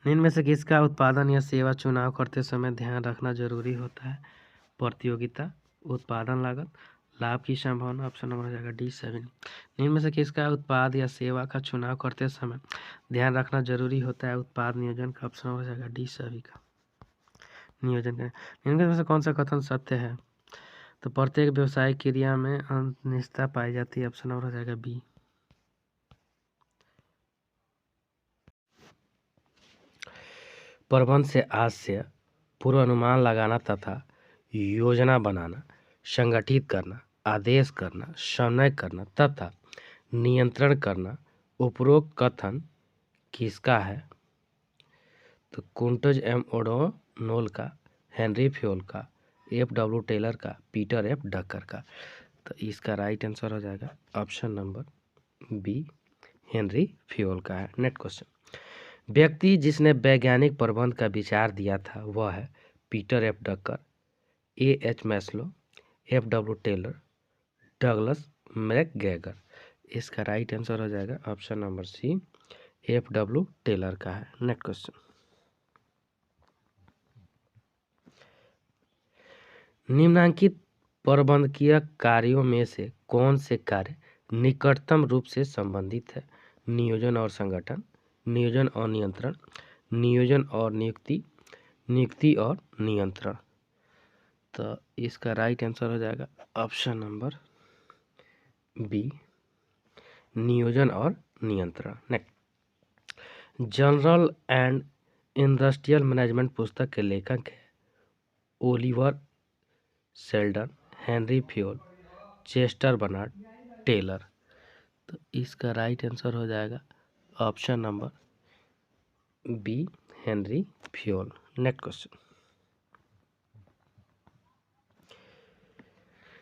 निम्न में से किसका उत्पादन या सेवा चुनाव करते समय ध्यान रखना जरूरी होता है? प्रतियोगिता, उत्पादन लागत, लाभ की संभावना, ऑप्शन नंबर हो जाएगा डी 7। निम्न में से किसका उत्पाद या सेवा का चुनाव करते समय ध्यान रखना जरूरी होता है? उत्पाद नियोजन का, ऑप्शन नंबर हो जाएगा डी सभी का नियोजन करें। निम्न में से कौन सा कथन सत्य है? तो प्रत्येक व्यवसायिक क्रिया में अनिश्चितता पाई जाती है, ऑप्शन नंबर हो जाएगा बी। प्रबंध से आज से पूर्वानुमान लगाना तथा योजना बनाना, संगठित करना, आदेश करना, समन्वय करना तथा नियंत्रण करना उपरोक्त कथन किसका है? तो कुंटज एम ओडोनोल का, हेनरी फ्योल का, एफ.डब्ल्यू. टेलर का, पीटर एफ. ड्रकर का। तो इसका राइट आंसर हो जाएगा option number B, Henri Fayol का है। Next question. व्यक्ति जिसने वैज्ञानिक प्रबंध का विचार दिया था वह है Peter F. Drucker, A H. Maslow, F W. Taylor, Douglas McGregor. इसका राइट आंसर हो जाएगा option number C, F W. Taylor का है। Next question. निम्नलिखित प्रबंधकीय कार्यों में से कौन से कार्य निकटतम रूप से संबंधित है? नियोजन और संगठन, नियोजन और नियंत्रण, नियोजन और नियुक्ति, नियुक्ति और नियंत्रण। तो इसका राइट आंसर हो जाएगा ऑप्शन नंबर बी, नियोजन और नियंत्रण। Next. General and industrial management पुस्तक के लेखक है Oliver Sheldon, Henri Fayol, Chester Barnard, Taylor. तो इसका राइट आंसर हो जाएगा option number B, Henri Fayol. Next question.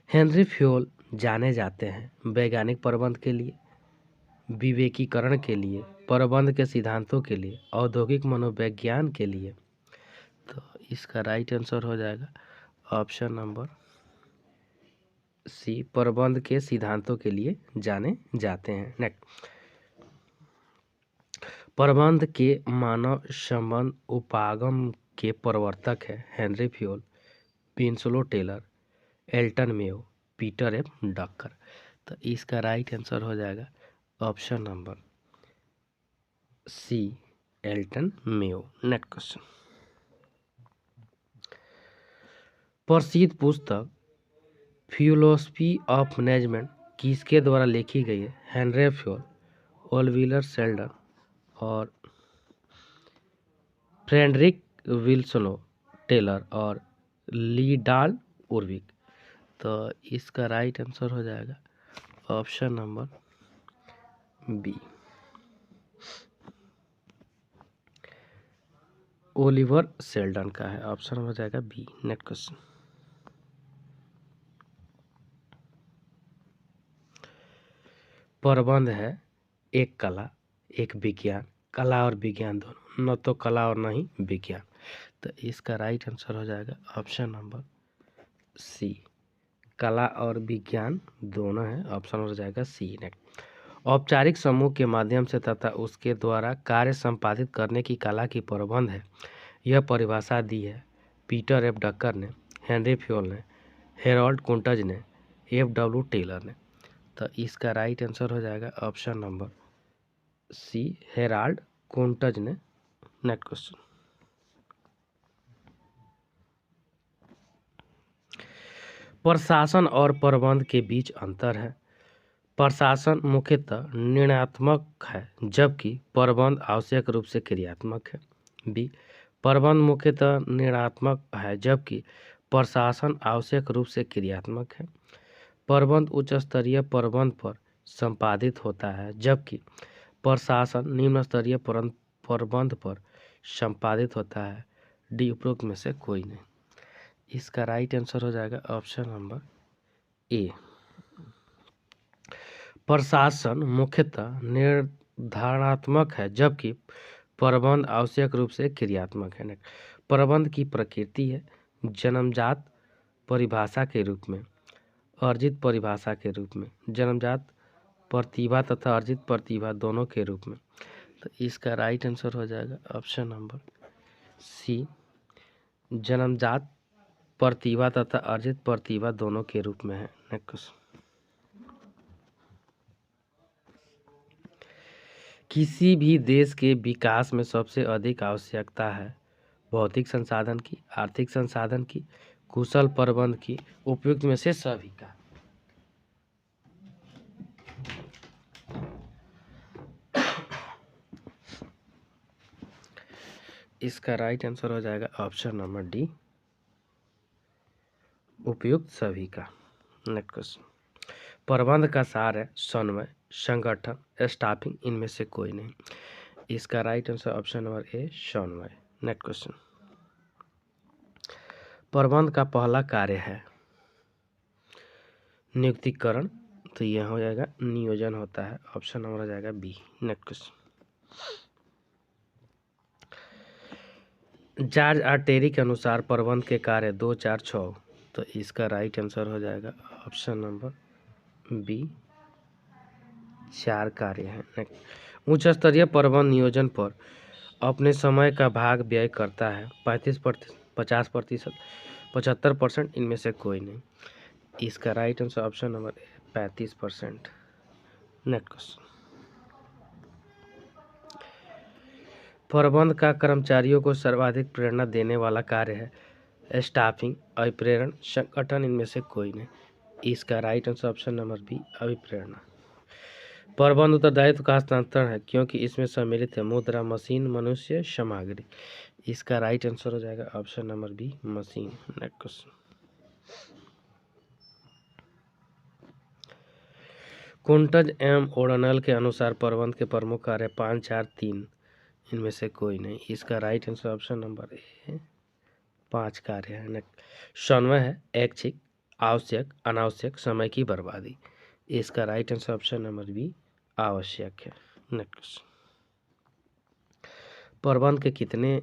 Henri Fayol जाने जाते हैं वैज्ञानिक प्रबंध के लिए, विवेकीकरण के लिए, प्रबंध के सिद्धांतों के लिए, औद्योगिक मनोविज्ञान के लिए। तो इसका राइट आंसर हो जाएगा ऑप्शन नंबर सी, प्रबंध के सिद्धांतों के लिए जाने जाते हैं। नेक्स्ट। प्रबंध के मानव संबंध उपागम के प्रवर्तक है Henri Fayol, Winslow Taylor, Elton Mayo, Peter F. Drucker. तो इसका राइट आंसर हो जाएगा option number C, Elton Mayo. Next question. प्रसिद्ध पुस्तक फिलोसफी ऑफ मैनेजमेंट किसके द्वारा लिखी गई है? हेनरी फ्योल, ओलिवर सेल्डन और फ्रेडरिक विल्सनो टेलर और लीडाल उर्विक। तो इसका राइट आंसर हो जाएगा option number B, Oliver Sheldon का है। ऑप्शन हो जाएगा बी। नेक्स्ट क्वेश्चन, प्रबंध है एक कला एक विज्ञान, कला और विज्ञान दोनों, न तो कला और न ही विज्ञान। तो इसका राइट आंसर हो जाएगा ऑप्शन नंबर सी, कला और विज्ञान दोनों है। ऑप्शन हो जाएगा सी। नेक्स्ट, औपचारिक समूह के माध्यम से तथा उसके द्वारा कार्य संपादित करने की कला की प्रबंध है। यह परिभाषा दी है पीटर एफ डकर ने, हेनरी फ्योल ने, हेरोल्ड कुंटज ने, एफ.डब्ल्यू. टेलर ने। तो इसका राइट आंसर हो जाएगा ऑप्शन नंबर सी, हेराल्ड कुंटज ने। नेक्स्ट क्वेश्चन, प्रशासन और प्रबंध के बीच अंतर है। प्रशासन मुख्यतः निर्णयात्मक है जबकि प्रबंध आवश्यक रूप से क्रियात्मक है। बी, प्रबंध मुख्यतः निर्णयात्मक है जबकि प्रशासन आवश्यक रूप से क्रियात्मक है। प्रबंध उच्च स्तरीय प्रबंध पर संपादित होता है जबकि प्रशासन निम्न स्तरीय प्रबंध पर संपादित होता है। डी, उपरोक्त में से कोई नहीं। इसका राइट आंसर हो जाएगा ऑप्शन नंबर ए, प्रशासन मुख्यतः निर्धारणात्मक है जबकि प्रबंध आवश्यक रूप से क्रियात्मक है। प्रबंध की प्रकृति है जन्मजात परिभाषा के रूप में, अर्जित परिभाषा के रूप में, जन्मजात प्रतिभा तथा अर्जित प्रतिभा दोनों के रूप में। तो इसका राइट आंसर हो जाएगा ऑप्शन नंबर सी, जन्मजात प्रतिभा तथा अर्जित प्रतिभा दोनों के रूप में है। नेक्स्ट, किसी भी देश के विकास में सबसे अधिक आवश्यकता है भौतिक संसाधन की, आर्थिक संसाधन की, कुशल प्रबंध की, उपयुक्त में से सभी का। इसका राइट आंसर हो जाएगा ऑप्शन नंबर डी, उपयुक्त सभी का। नेक्स्ट क्वेश्चन, प्रबंध का सार है समन्वय, संगठन, स्टाफिंग, इनमें से कोई नहीं। इसका right answer option number A, समन्वय। नेक्स्ट क्वेश्चन, प्रबंध का पहला कार्य है नियुक्तिकरण, तो यह हो जाएगा नियोजन होता है। ऑप्शन नंबर हो जाएगा B. Next question, George R Terry के अनुसार प्रबंध के कार्य 2, 4, 6, तो इसका राइट आंसर हो जाएगा ऑप्शन नंबर बी, 4 कार्य हैं। उच्च स्तरीय प्रबंध नियोजन पर अपने समय का भाग व्यय करता है 35%, 50%, 75%, इनमें से कोई नहीं। इसका right answer option number 35%। Next question, प्रबंध का कर्मचारियों को सर्वाधिक प्रेरणा देने वाला कार्य है स्टाफिंग, अभिप्रेरण, संगठन, इनमें से कोई नहीं। इसका right answer option number B, अभिप्रेरणा। प्रबंध उत्तरदायित्व का हस्तांतरण है क्योंकि इसमें सम्मिलित है मुद्रा, मशीन, मनुष्य, सामग्री। इसका राइट आंसर हो जाएगा option number B, machine. Next question, Koontz एम ओडनल के अनुसार प्रबंध के प्रमुख कार्य 5, 4, 3, इनमें से कोई नहीं। इसका राइट आंसर ऑप्शन नंबर ए, 5 कार्य है। समन्वय है ऐच्छिक, आवश्यक, अनावश्यक, समय की बर्बादी। इसका right answer option number B, आवश्यक है। नेक्स्ट, प्रबंध के कितने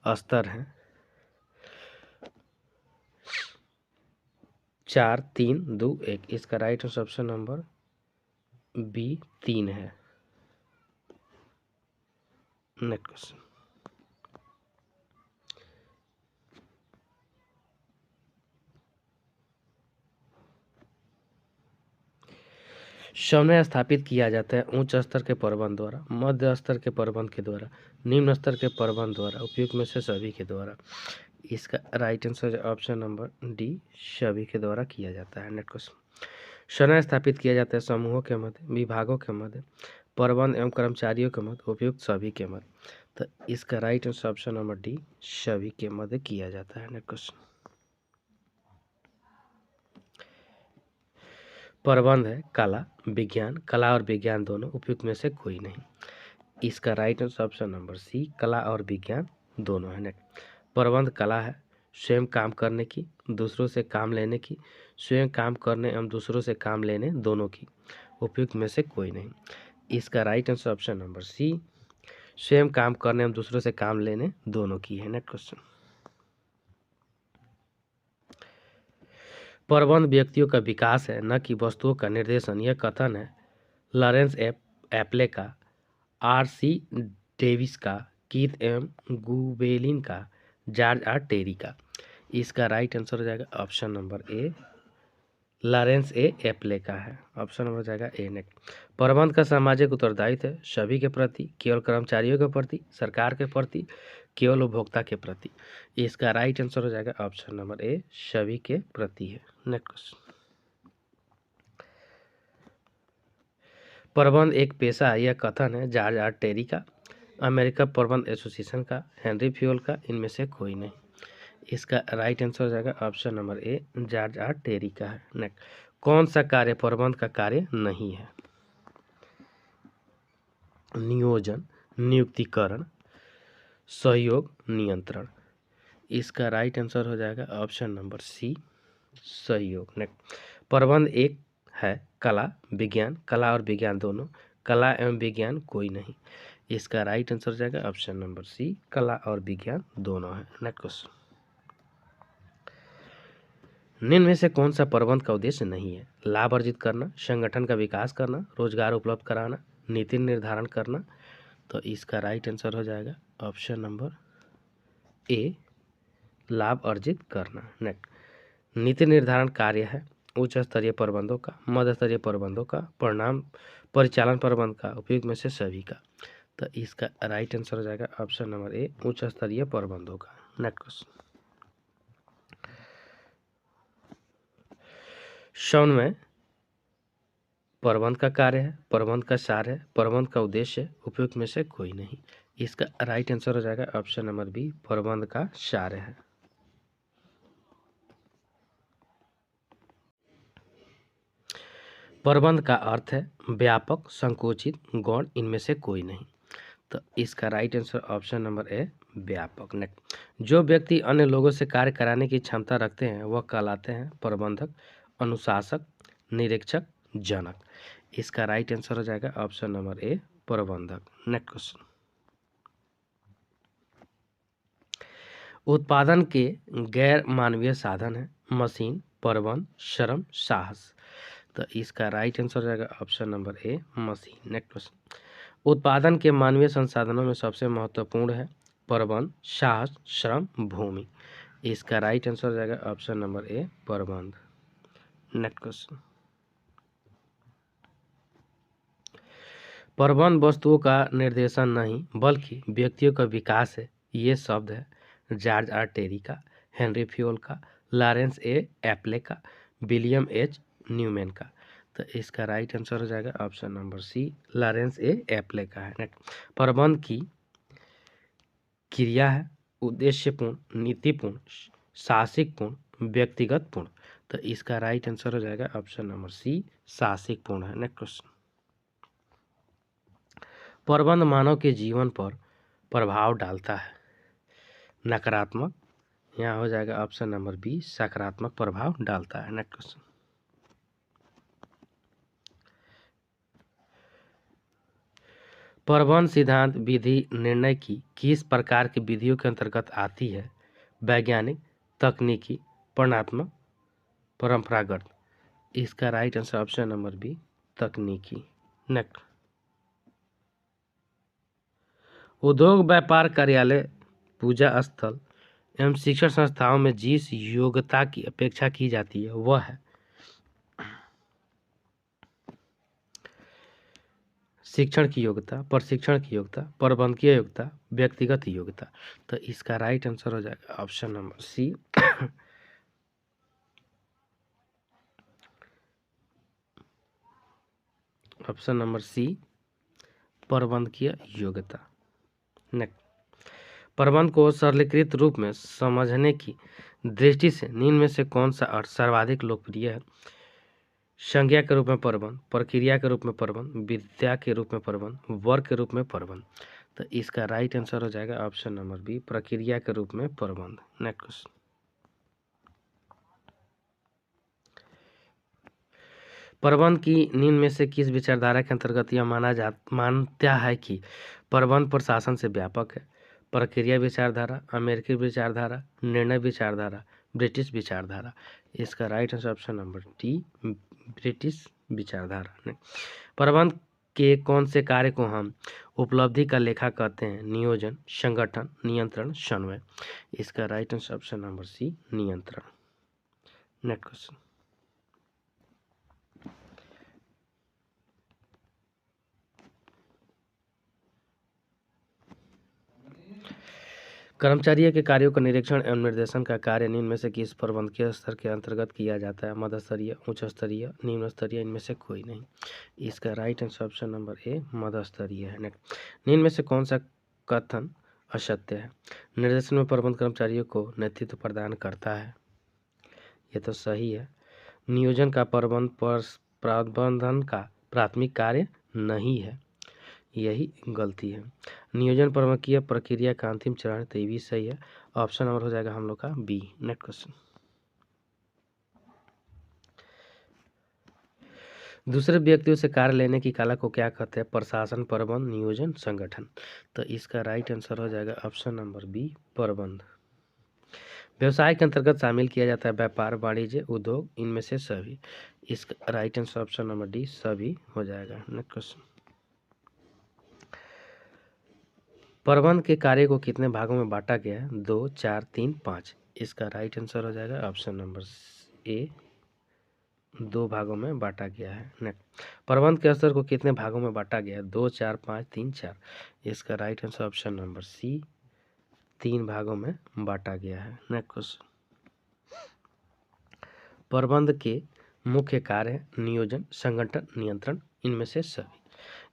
स्तर हैं? 4, 3, 2, 1। इसका right answer option number B, 3 है। नेक्स्ट क्वेश्चन, समन्वय स्थापित किया जाता है उच्च स्तर के प्रबंध द्वारा, मध्य स्तर के प्रबंध के द्वारा, निम्न स्तर के प्रबंध द्वारा, उपयुक्त में से सभी के द्वारा। इसका right answer option number D, सभी के द्वारा किया जाता है। नेक्स्ट क्वेश्चन, समन्वय स्थापित किया जाता है समूहों के मध्य, विभागों के मध्य, प्रबंध एवं कर्मचारियों के मध्य उपयुक्त सभी के मध्य। तो इसका right answer option number D, सभी के मध्य किया जाता है। नेक्स्ट क्वेश्चन, प्रबंध है कला विज्ञान, कला और विज्ञान दोनों, उपयुक्त में से कोई नहीं। इसका right answer option number C, कला और विज्ञान दोनों है। नेक्स्ट, प्रबंध कला है स्वयं काम करने की, दूसरों से काम लेने की, स्वयं काम करने एवं दूसरों से काम लेने दोनों की, उपयुक्त में से कोई नहीं। इसका right answer option number C, स्वयं काम करने एवं दूसरों से काम लेने दोनों की है। नेक्स्ट क्वेश्चन, प्रबंध व्यक्तियों का विकास है न कि वस्तुओं का निर्देशन। यह कथन है लॉरेंस एप्ले का, आर.सी. डेविस का, कीथ एम गुबेलिन का, जॉर्ज आर टेरी का। इसका राइट आंसर हो जाएगा ऑप्शन नंबर ए, लॉरेंस एप्ले का है। ऑप्शन नंबर हो जाएगा ए। नेक्स्ट, प्रबंध का सामाजिक उत्तरदायित्व है सभी के प्रति, केवल कर्मचारियों के प्रति, सरकार के प्रति, केवल उपभोक्ता के प्रति। इसका राइट आंसर हो जाएगा ऑप्शन नंबर ए, सभी के प्रति है। नेक्स्ट क्वेश्चन, प्रबंध एक पेशा है यह कथन है जॉर्ज आर टेरी का, अमेरिका प्रबंध एसोसिएशन का, हेनरी फ्यूल का, इनमें से कोई नहीं। इसका राइट आंसर हो जाएगा option number A, George R Terry का है। नेक्स्ट, कौन सा कार्य प्रबंध का कार्य नहीं है? नियोजन, नियुक्तिकरण, सहयोग, नियंत्रण। इसका राइट आंसर हो जाएगा ऑप्शन नंबर सी, सहयोग। नेक्स्ट, प्रबंध एक है कला विज्ञान, कला और विज्ञान दोनों, कला एवं विज्ञान कोई नहीं। इसका राइट आंसर हो जाएगा ऑप्शन नंबर सी, कला और विज्ञान दोनों है। नेक्स्ट क्वेश्चन, निम्न में से कौन सा प्रबंध का उद्देश्य नहीं है? लाभ अर्जित करना, संगठन का विकास करना, रोजगार उपलब्ध कराना, नीति निर्धारण करना। तो इसका राइट आंसर हो जाएगा ऑप्शन नंबर ए, लाभ अर्जित करना। नेक्स्ट, नीति निर्धारण कार्य है उच्च स्तरीय प्रबंधों का, मध्य स्तरीय प्रबंधों का, परिणाम परिचालन प्रबंध का, उपयुक्त में से सभी का। तो इसका राइट आंसर हो जाएगा ऑप्शन नंबर ए, उच्च स्तरीय प्रबंधों का। नेक्स्ट क्वेश्चन, शौन में प्रबंध का कार्य है, प्रबंध का सार है, प्रबंध का उद्देश्य है, उपयुक्त में से कोई नहीं। इसका राइट आंसर हो जाएगा ऑप्शन नंबर बी, प्रबंध का सार है। प्रबंध का अर्थ है व्यापक, संकोचित, गौण, इनमें से कोई नहीं। तो इसका राइट आंसर ऑप्शन नंबर ए, व्यापक। नेक्स्ट, जो व्यक्ति अन्य लोगों से कार्य कराने की क्षमता रखते हैं वह कहलाते हैं प्रबंधक, अनुशासक, निरीक्षक, जनक। इसका राइट आंसर हो जाएगा ऑप्शन नंबर ए, प्रबंधक। नेक्स्ट क्वेश्चन, उत्पादन के गैर मानवीय साधन है मशीन, प्रबंध, श्रम, साहस। तो इसका राइट आंसर हो जाएगा ऑप्शन नंबर ए, मशीन। नेक्स्ट क्वेश्चन, उत्पादन के मानवीय संसाधनों में सबसे महत्वपूर्ण है प्रबंध, साहस, श्रम, भूमि। इसका राइट आंसर हो जाएगा ऑप्शन नंबर ए, प्रबंध। नेक्स्ट क्वेश्चन, प्रबंध वस्तुओं का निर्देशन नहीं बल्कि व्यक्तियों का विकास है। ये शब्द है जॉर्ज आर टेरी का, हेनरी फ्यूल का, लॉरेंस एप्ले का, विलियम एच न्यूमैन का। तो इसका राइट आंसर हो जाएगा option number C, Lawrence Appley का है। प्रबंध की क्रिया है उद्देश्यपूर्ण, नीतिपूर्ण, साहसिकपूर्ण, व्यक्तिगतपूर्ण। तो इसका राइट आंसर हो जाएगा ऑप्शन नंबर सी, साहसिकपूर्ण है। नेक्स्ट क्वेश्चन, प्रबंध मानव के जीवन पर प्रभाव डालता है नकारात्मक, यहाँ हो जाएगा ऑप्शन नंबर बी, सकारात्मक प्रभाव डालता है। नेक्स्ट क्वेश्चन, प्रबंध सिद्धांत विधि निर्णय की किस प्रकार की विधियों के अंतर्गत आती है? वैज्ञानिक, तकनीकी, वर्णनात्मक, परंपरागत। इसका right answer option number B, तकनीकी। नेक्स्ट, उद्योग, व्यापार, कार्यालय, पूजा स्थल एवं शिक्षण संस्थाओं में जिस योग्यता की अपेक्षा की जाती है वह है शिक्षण की योग्यता, प्रशिक्षण की योग्यता, प्रबंधकीय योग्यता, व्यक्तिगत योग्यता। तो इसका राइट आंसर हो जाएगा option number C, option number C, प्रबंधकीय योग्यता। नेक्स्ट, प्रबंध को सरलीकृत रूप में समझने की दृष्टि से निम्न में से कौन सा अर्थ सर्वाधिक लोकप्रिय है? संज्ञा के रूप में प्रबंध, प्रक्रिया के रूप में प्रबंध, विद्या के रूप में प्रबंध, वर्ग के रूप में प्रबंध। तो इसका राइट आंसर हो जाएगा ऑप्शन नंबर बी, प्रक्रिया के रूप में प्रबंध। नेक्स्ट क्वेश्चन, प्रबंध की निम्न में से किस विचारधारा के अंतर्गत यह मानता है कि प्रबंध प्रशासन से व्यापक है? प्रक्रिया विचारधारा, अमेरिकी विचारधारा, निर्णय विचारधारा, ब्रिटिश विचारधारा। इसका right answer option number D, British विचारधारा। प्रबंध के कौन से कार्य को हम उपलब्धि का लेखा कहते हैं? नियोजन, संगठन, नियंत्रण, समन्वय। इसका right answer option number C, नियंत्रण। नेक्स्ट क्वेश्चन, कर्मचारियों के कार्यों का निरीक्षण एवं निर्देशन का कार्य निम्न में से किस प्रबंधकीय स्तर के अंतर्गत किया जाता है? मध्य स्तरीय, उच्च स्तरीय, निम्न स्तरीय, इनमें से कोई नहीं। इसका right answer option number A, मध्य स्तरीय है। नेक्स्ट, निम्न में से कौन सा कथन असत्य है? निर्देशन में प्रबंध कर्मचारियों को नेतृत्व प्रदान करता है। ये तो सही है। नियोजन का प्रबंधन का प्राथमिक कार्य नहीं है, यही गलती है। नियोजन प्रबंधकीय प्रक्रिया का अंतिम चरण, तो ये भी सही है। ऑप्शन नंबर हो जाएगा हम लोग का बी। नेक्स्ट क्वेश्चन, दूसरे व्यक्तियों से कार्य लेने की कला को क्या कहते हैं? प्रशासन, प्रबंध, नियोजन, संगठन। तो इसका राइट आंसर हो जाएगा ऑप्शन नंबर बी, प्रबंध। व्यवसाय के अंतर्गत शामिल किया जाता है व्यापार, वाणिज्य, उद्योग, इनमें से सभी। इसका right answer option number D, सभी हो जाएगा। नेक्स्ट क्वेश्चन, प्रबंध के कार्य को कितने भागों में बांटा गया है? 2, 4, 3, 5। इसका राइट आंसर हो जाएगा ऑप्शन नंबर ए, 2 भागों में बांटा गया है। नेक्स्ट, प्रबंध के स्तर को कितने भागों में बांटा गया है? 2, 4, 5, 3, 4। इसका right answer option number C, 3 भागों में बांटा गया है। नेक्स्ट क्वेश्चन, प्रबंध के मुख्य कार्य नियोजन, संगठन, नियंत्रण, इनमें से सभी।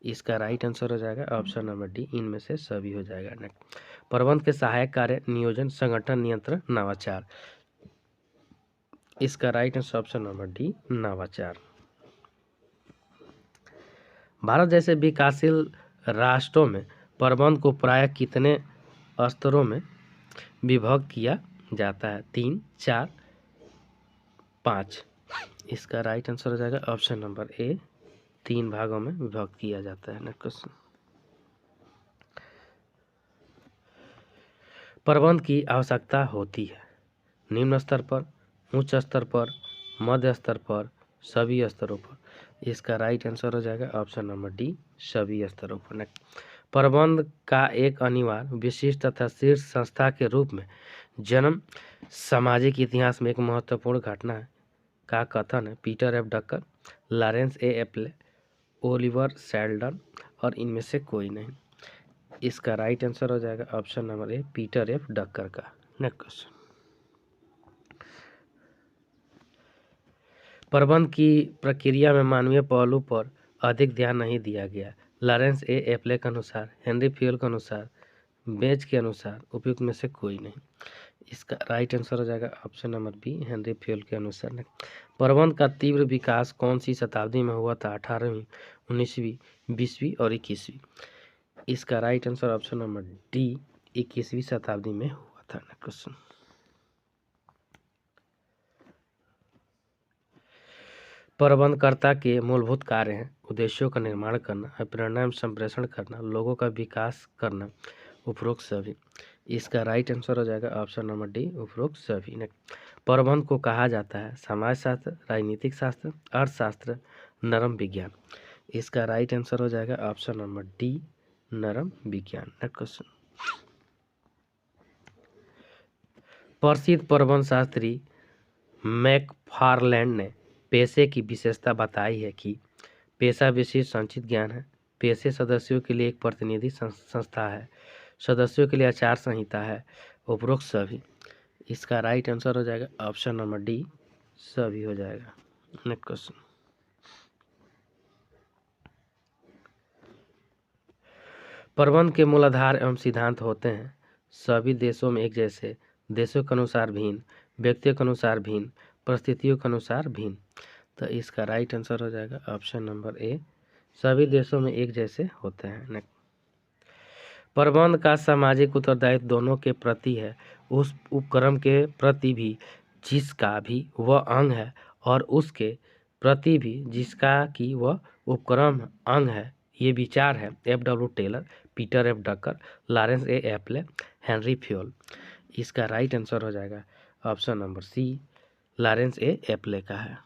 इसका राइट आंसर हो जाएगा ऑप्शन नंबर डी, इनमें से सभी हो जाएगा। नेक्स्ट, प्रबंध के सहायक कार्य नियोजन, संगठन, नियंत्रण, नवाचार। इसका right answer option number D, नवाचार। भारत जैसे विकासशील राष्ट्रों में प्रबंध को प्रायः कितने स्तरों में विभक्त किया जाता है? 3, 4, 5। इसका राइट आंसर हो जाएगा ऑप्शन नंबर ए, 3 भागों में विभक्त किया जाता है। नेक्स्ट क्वेश्चन, प्रबंध की आवश्यकता होती है निम्न स्तर पर, उच्च स्तर पर, मध्य स्तर पर, सभी स्तरों पर। इसका राइट आंसर हो जाएगा ऑप्शन नंबर डी, सभी स्तरों पर। नेक्स्ट, प्रबंध का एक अनिवार्य, विशिष्ट तथा शीर्ष संस्था के रूप में जन्म सामाजिक इतिहास में एक महत्वपूर्ण घटना है का कथन है? Peter F Drucker, Lawrence A Appley, Oliver Sheldon, और इनमें से कोई नहीं। इसका राइट आंसर हो जाएगा option number A, Peter F Drucker का। नेक्स्ट क्वेश्चन, प्रबंध की प्रक्रिया में मानवीय पहलू पर अधिक ध्यान नहीं दिया गया। लॉरेंस ए एप्ले के अनुसार, हेनरी फ्यूल के अनुसार, बेच के अनुसार, उपयुक्त में से कोई नहीं। इसका राइट आंसर हो जाएगा option number B, Henri Fayol के अनुसार। प्रबंध का तीव्र विकास कौन सी शताब्दी में हुआ था? 18वीं, 19वीं, 20वीं और 21वीं। इसका right answer option number D, 21वीं शताब्दी में हुआ था। क्वेश्चन, प्रबंधकर्ता के मूलभूत कार्य हैं उद्देश्यों का निर्माण करना, प्रेरणा एवं संप्रेषण करना, लोगों का विकास करना, उपरोक्त सभी। इसका राइट आंसर हो जाएगा ऑप्शन नंबर डी, उपरोक्त सभी। प्रबंध को कहा जाता है समाजशास्त्र, राजनीतिक शास्त्र, अर्थशास्त्र, नरम विज्ञान। इसका राइट आंसर हो जाएगा ऑप्शन नंबर डी, नरम विज्ञान। नेक्स्ट क्वेश्चन, प्रसिद्ध प्रबंध शास्त्री मैकफार्लैंड ने पेशे की विशेषता बताई है कि पेशा विशिष्ट संचित ज्ञान है, पेशे सदस्यों के लिए एक प्रतिनिधि संस्था है, सदस्यों के लिए आचार संहिता है, उपरोक्त सभी। इसका राइट आंसर हो जाएगा ऑप्शन नंबर डी, सभी हो जाएगा। नेक्स्ट क्वेश्चन, प्रबंध के मूलाधार एवं सिद्धांत होते हैं सभी देशों में एक जैसे, देशों के अनुसार भिन्न, व्यक्तियों के अनुसार भिन्न, परिस्थितियों के अनुसार भिन्न। तो इसका राइट आंसर हो जाएगा ऑप्शन नंबर ए, सभी देशों में एक जैसे होते हैं। प्रबंध का सामाजिक उत्तरदायित्व दोनों के प्रति है, उस उपक्रम के प्रति भी जिसका भी वह अंग है और उसके प्रति भी जिसका कि वह उपक्रम अंग है। ये विचार है F.W. Taylor, Peter F Drucker, Lawrence A Appley, Henri Fayol. इसका राइट आंसर हो जाएगा option number C, Lawrence A Appley का है।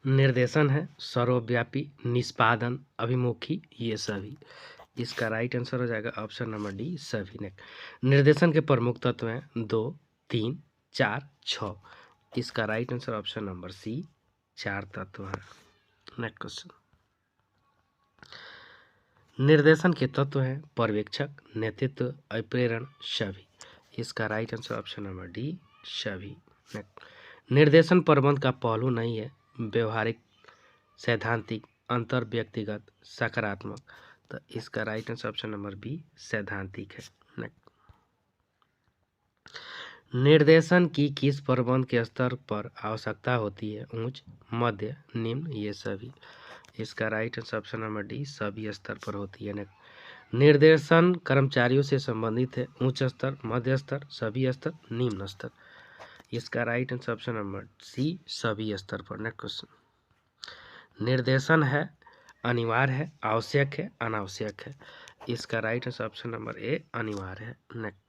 निर्देशन है सर्वव्यापी, निष्पादन, अभिमुखी, ये सभी। इसका राइट आंसर हो जाएगा ऑप्शन नंबर डी, सभी। निर्देशन के प्रमुख तत्व हैं 2, 3, 4, 6। इसका right answer option number C, 4 तत्व हैं। Next question. निर्देशन के तत्व हैं पर्यवेक्षक, नेतृत्व, अभिप्रेरण, सभी। इसका right answer option number D, सभी। निर्देशन प्रबंध का पहलू नहीं है, व्यवहारिक, सैद्धांतिक, अंतर व्यक्तिगत, सकारात्मक। तो इसका right answer option number B, सैद्धांतिक है। निर्देशन की किस प्रबंध के स्तर पर आवश्यकता होती है, उच्च, मध्य, निम्न, ये सभी। इसका right answer option number D, सभी स्तर पर होती है। निर्देशन कर्मचारियों से संबंधित है, उच्च स्तर, मध्य स्तर, सभी स्तर, निम्न स्तर। इसका right answer option number C, सभी स्तर पर। Next question. निर्देशन है अनिवार्य है, आवश्यक है, अनावश्यक है। इसका right answer option number A, अनिवार्य है। नेक्स्ट।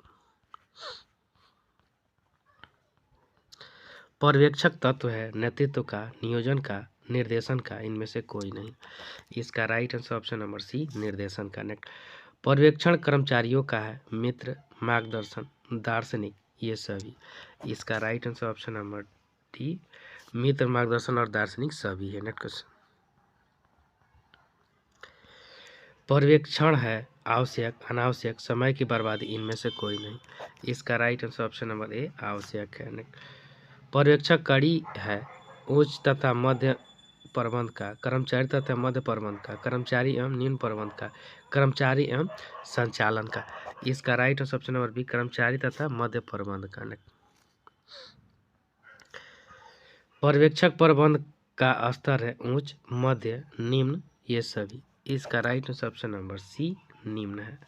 पर्यवेक्षक तत्व है नेतृत्व का, नियोजन का, निर्देशन का, इनमें से कोई नहीं। इसका right answer option number C, निर्देशन का। नेक्स्ट। पर्यवेक्षण कर्मचारियों का है, मित्र, मार्गदर्शन, दार्शनिक, ये सभी। इसका right answer option number D, मित्र, मार्गदर्शन और दार्शनिक सभी है। Next question. पर्यवेक्षण है आवश्यक, अनावश्यक, समय की बर्बादी, इनमें से कोई नहीं। इसका राइट आंसर ऑप्शन नंबर ए, आवश्यक है। नेक्स्ट। पर्यवेक्षक कड़ी है उच्च तथा मध्य प्रबंध का, कर्मचारी तथा मध्य प्रबंध का, कर्मचारी एवं निम्न प्रबंध का, कर्मचारी एवं संचालन का। इसका right answer option number B, कर्मचारी तथा मध्य प्रबंध का। पर्यवेक्षक प्रबंध का स्तर है उच्च, मध्य, निम्न, ये सभी। इसका right answer option number C, निम्न है।